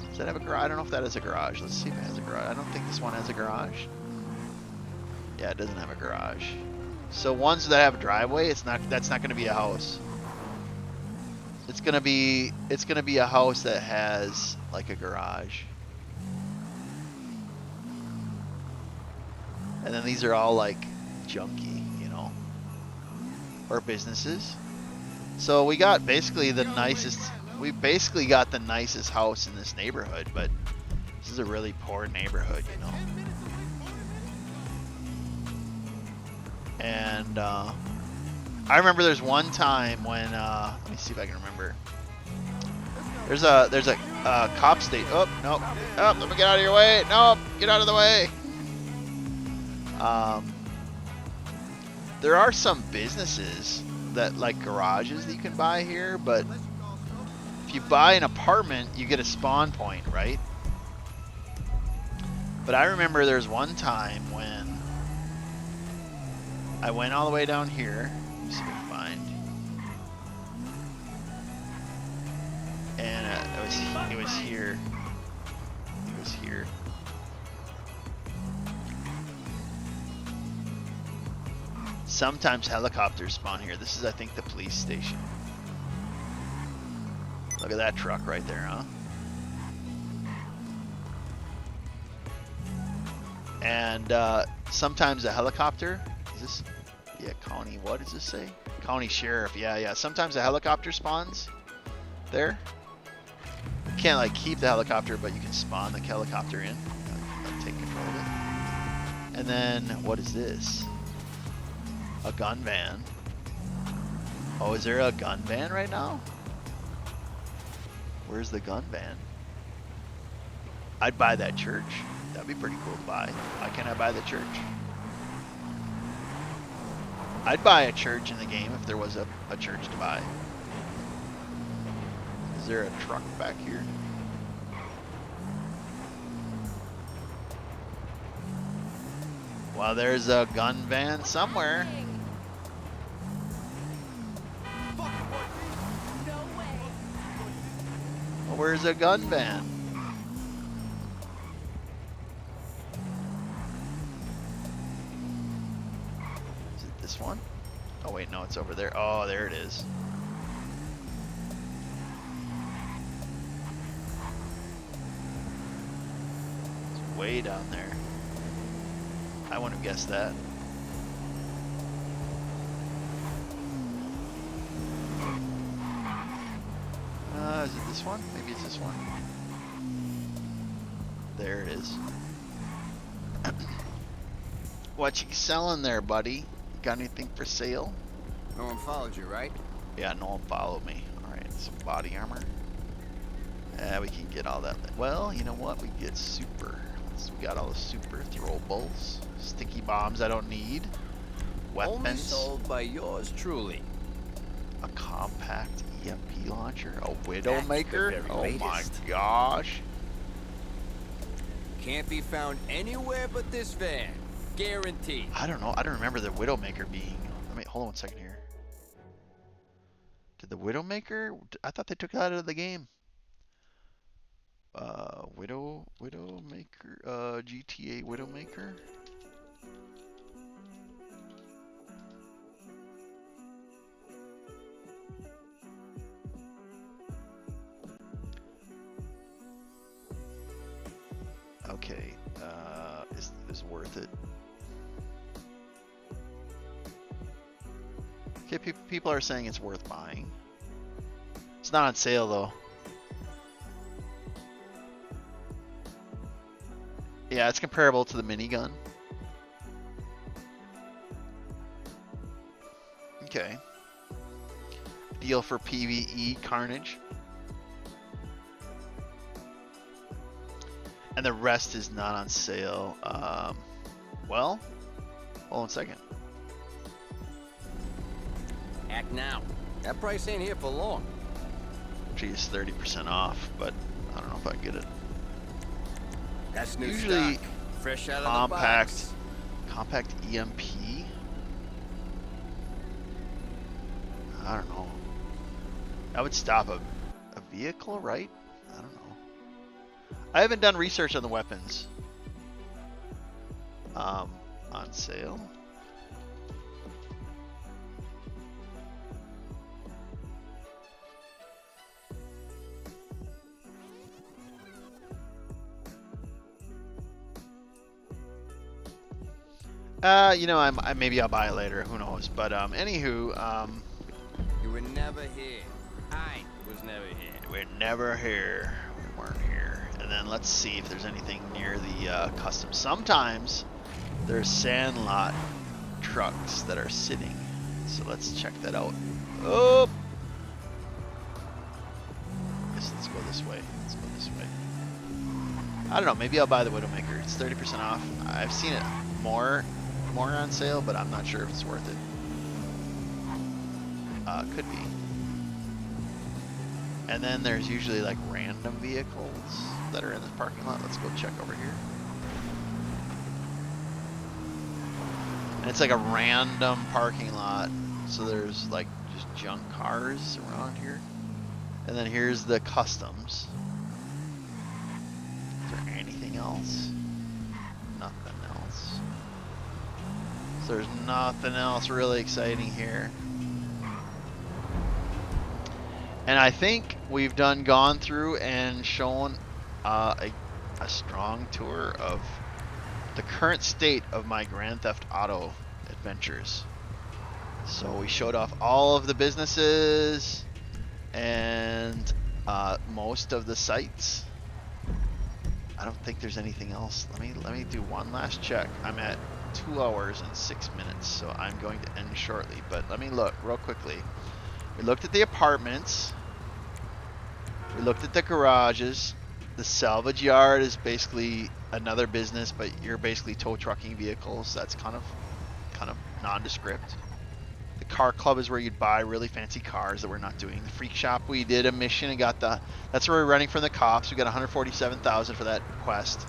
Does that have a garage? I don't know if that has a garage. Let's see if it has a garage. I don't think this one has a garage. Yeah, it doesn't have a garage. So ones that have a driveway, that's not going to be a house. It's gonna be a house that has like a garage. And then these are all like junky, you know, or businesses. So we got basically the nicest, we basically got the nicest house in this neighborhood, but this is a really poor neighborhood, you know. And I remember there's one time when, let me see if I can remember. There's a cop state. Oh, nope. Oh, let me get out of your way. Nope, get out of the way. There are some businesses that like garages that you can buy here, but if you buy an apartment, you get a spawn point, right? But I remember there's one time when I went all the way down here. Let me see if I can find. And it was here. It was here. Sometimes helicopters spawn here. This is, I think, the police station. Look at that truck right there, huh? And sometimes a helicopter. Is this? Yeah, county. What does this say? County sheriff. Yeah. Sometimes a helicopter spawns there. You can't like keep the helicopter, but you can spawn the helicopter in. Like, take control of it. And then what is this? A gun van. Oh, is there a gun van right now? Where's the gun van? I'd buy that church. That'd be pretty cool to buy. Why can't I buy the church? I'd buy a church in the game if there was a church to buy. Is there a truck back here? Well, there's a gun van somewhere. Well, where's a gun van? Is it this one? Oh wait, no, it's over there. Oh, there it is. It's way down there. I wouldn't have guessed that. Is it this one? Maybe it's this one. There it is. What you selling there, buddy? Got anything for sale? No one followed you, right? Yeah, no one followed me. Alright, some body armor. Yeah, we can get all that. Well, you know what? We get super. We got all the super throwables. Sticky bombs I don't need. Weapons. Only sold by yours truly. A compact EMP launcher. A Widowmaker. That's the very Oh my latest. gosh. Can't be found anywhere but this van. Guaranteed. I don't know. I don't remember the Widowmaker being. I mean, hold on one second here. Did the Widowmaker? I thought they took that out of the game. Widowmaker. GTA Widowmaker. Okay, is worth it. Okay, people are saying it's worth buying. It's not on sale though. Yeah, it's comparable to the minigun. Okay. Deal for PvE Carnage. And the rest is not on sale. Well, hold on a second. Act now. That price ain't here for long. Actually, it's 30% off, but I don't know if I can get it. That's new Usually stock. Fresh out of the box. Compact EMP. I don't know. That would stop a vehicle, right? I don't know. I haven't done research on the weapons. On sale. You know, maybe I'll buy it later. Who knows? But anywho, You were never here. I was never here. we're never here. We weren't here. And then let's see if there's anything near the custom. Sometimes there's sandlot trucks that are sitting. So let's check that out. Oh! Guess let's go this way. Let's go this way. I don't know. Maybe I'll buy the Widowmaker. It's 30% off. I've seen it more on sale, but I'm not sure if it's worth it. Could be. And then there's usually like random vehicles that are in this parking lot. Let's go check over here. And it's like a random parking lot. So there's like just junk cars around here. And then here's the customs. Is there anything else? Nothing else. So there's nothing else really exciting here. And I think we've gone through and shown a strong tour of the current state of my Grand Theft Auto adventures. So we showed off all of the businesses and most of the sites. I don't think there's anything else. Let me do one last check. I'm at 2 hours and 6 minutes, so I'm going to end shortly. But let me look real quickly. We looked at the apartments. We looked at the garages. The salvage yard is basically another business, but you're basically tow trucking vehicles. That's kind of nondescript. The car club is where you'd buy really fancy cars that we're not doing. The freak shop, we did a mission and got that's where we're running from the cops. We got 147,000 for that quest.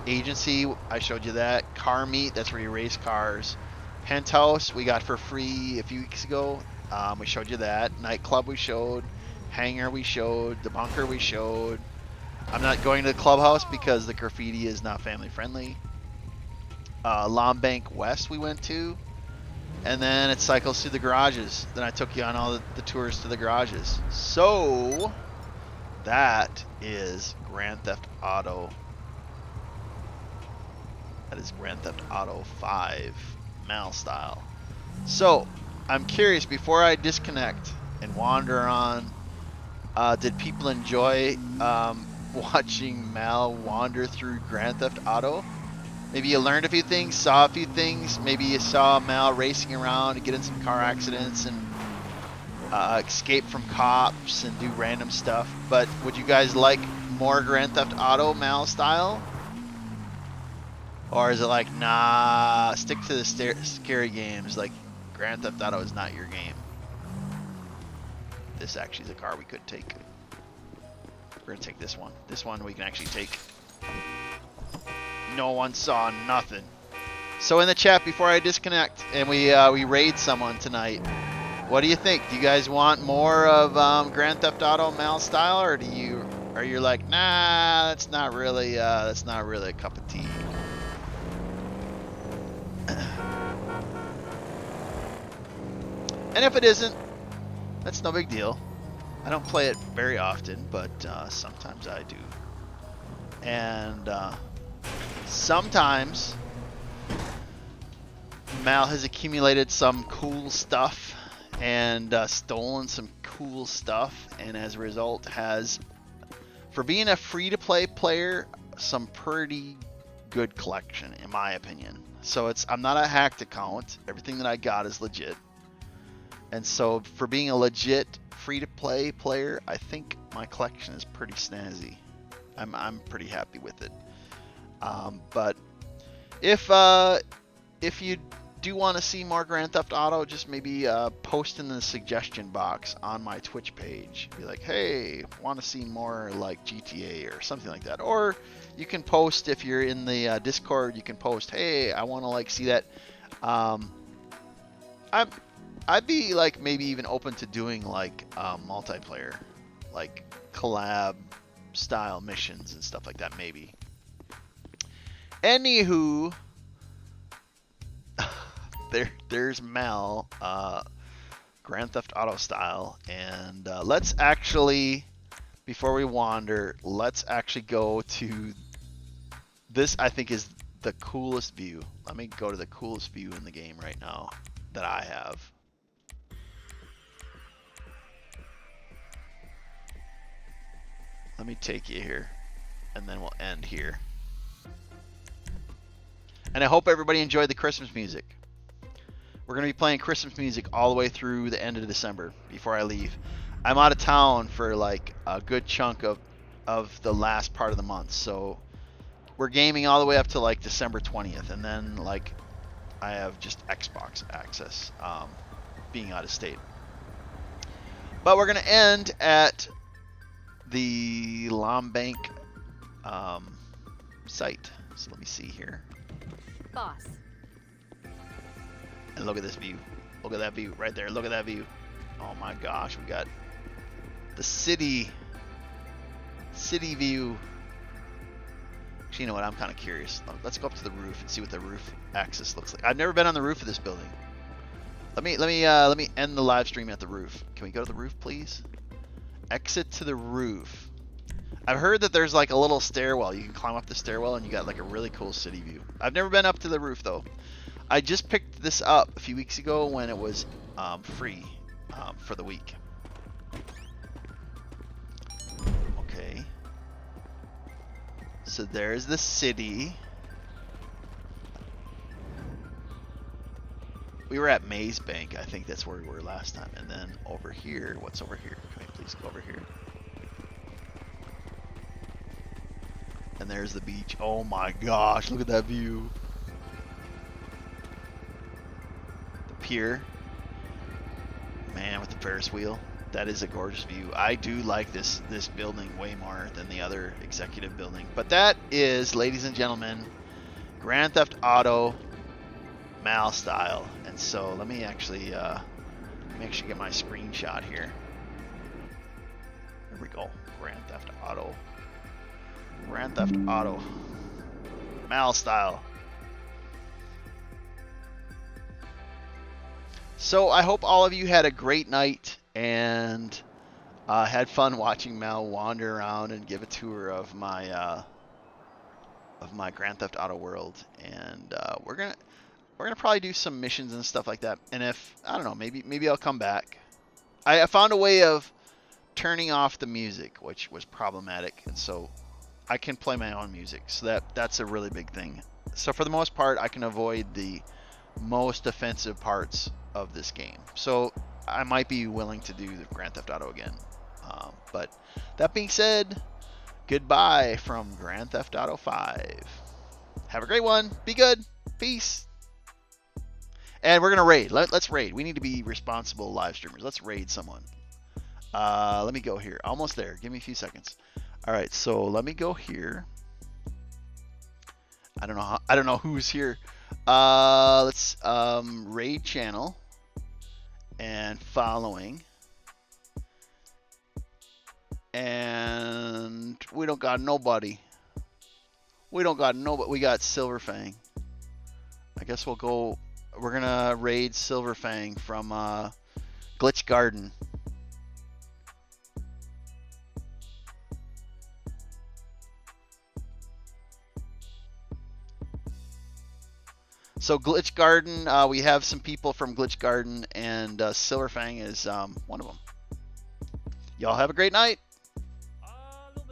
Agency, I showed you that. Car meet, that's where you race cars. Penthouse, we got for free a few weeks ago. We showed you that. Nightclub we showed. Hangar we showed. The bunker we showed. I'm not going to the clubhouse because the graffiti is not family friendly. Lombank West we went to. And then it cycles through the garages. Then I took you on all the tours to the garages. So that is Grand Theft Auto. That is Grand Theft Auto 5 Mal style. So I'm curious, before I disconnect and wander on, did people enjoy watching Mal wander through Grand Theft Auto? Maybe you learned a few things, saw a few things. Maybe you saw Mal racing around and get in some car accidents and escape from cops and do random stuff. But would you guys like more Grand Theft Auto Mal style? Or is it like, nah, stick to the scary games, like Grand Theft Auto is not your game? This actually is a car we could take. We're gonna take this one. This one we can actually take. No one saw nothing. So in the chat before I disconnect and we raid someone tonight, what do you think? Do you guys want more of Grand Theft Auto Mal style, or are you like, nah, that's not really a cup of tea? And if it isn't, that's no big deal. I don't play it very often, but sometimes I do. And sometimes Mal has accumulated some cool stuff and stolen some cool stuff, and as a result has, for being a free-to-play player, some pretty good collection in my opinion. So I'm not a hacked account. Everything that I got is legit. And so for being a legit free-to-play player, I think my collection is pretty snazzy. I'm pretty happy with it. But if you do want to see more Grand Theft Auto, just maybe post in the suggestion box on my Twitch page. Be like, hey, want to see more like GTA or something like that. Or you can post, if you're in the Discord, you can post, hey, I want to like see that. I'd be like maybe even open to doing like multiplayer, like collab style missions and stuff like that, maybe. Anywho, there's Mal, Grand Theft Auto style, and let's actually, before we wander, let's actually go to this. I think is the coolest view. Let me go to the coolest view in the game right now that I have. Let me take you here, and then we'll end here. And I hope everybody enjoyed the Christmas music. We're going to be playing Christmas music all the way through the end of December before I leave. I'm out of town for like a good chunk of the last part of the month, so we're gaming all the way up to like December 20th, and then like I have just Xbox access, being out of state. But we're going to end at the Lombank site. So let me see here. Boss. And look at this view. Look at that view right there. Look at that view. Oh my gosh, we got the city view. Actually, you know what? I'm kind of curious. Let's go up to the roof and see what the roof access looks like. I've never been on the roof of this building. Let me end the live stream at the roof. Can we go to the roof, please? Exit to the roof. I've heard that there's like a little stairwell. You can climb up the stairwell and you got like a really cool city view. I've never been up to the roof though. I just picked this up a few weeks ago when it was free for the week. Okay. So there's the city. We were at Maze Bank. I think that's where we were last time. And then over here, what's over here? Can we please go over here? And there's the beach. Oh my gosh, look at that view. The pier. Man, with the Ferris wheel. That is a gorgeous view. I do like this building way more than the other executive building. But that is, ladies and gentlemen, Grand Theft Auto Mal style. And so let me actually get my screenshot here. There we go. Grand Theft Auto. Grand Theft Auto Mal style. So I hope all of you had a great night and had fun watching Mal wander around and give a tour of my Grand Theft Auto world. And we're gonna probably do some missions and stuff like that. And if I don't know, maybe I'll come back. I found a way of turning off the music, which was problematic, and so I can play my own music. So that's a really big thing. So for the most part, I can avoid the most offensive parts of this game. So I might be willing to do the Grand Theft Auto again. But that being said, goodbye from Grand Theft Auto 5. Have a great one. Be good. Peace. And we're going to raid. Let's raid. We need to be responsible live streamers. Let's raid someone. Let me go here. Almost there. Give me a few seconds. All right, so let me go here. I don't know who's here. Let's raid channel and following. And we don't got nobody. We got Silver Fang. I guess we'll go. We're gonna raid Silver Fang from Glitch Garden. So Glitch Garden, we have some people from Glitch Garden, and Silver Fang is one of them. Y'all have a great night.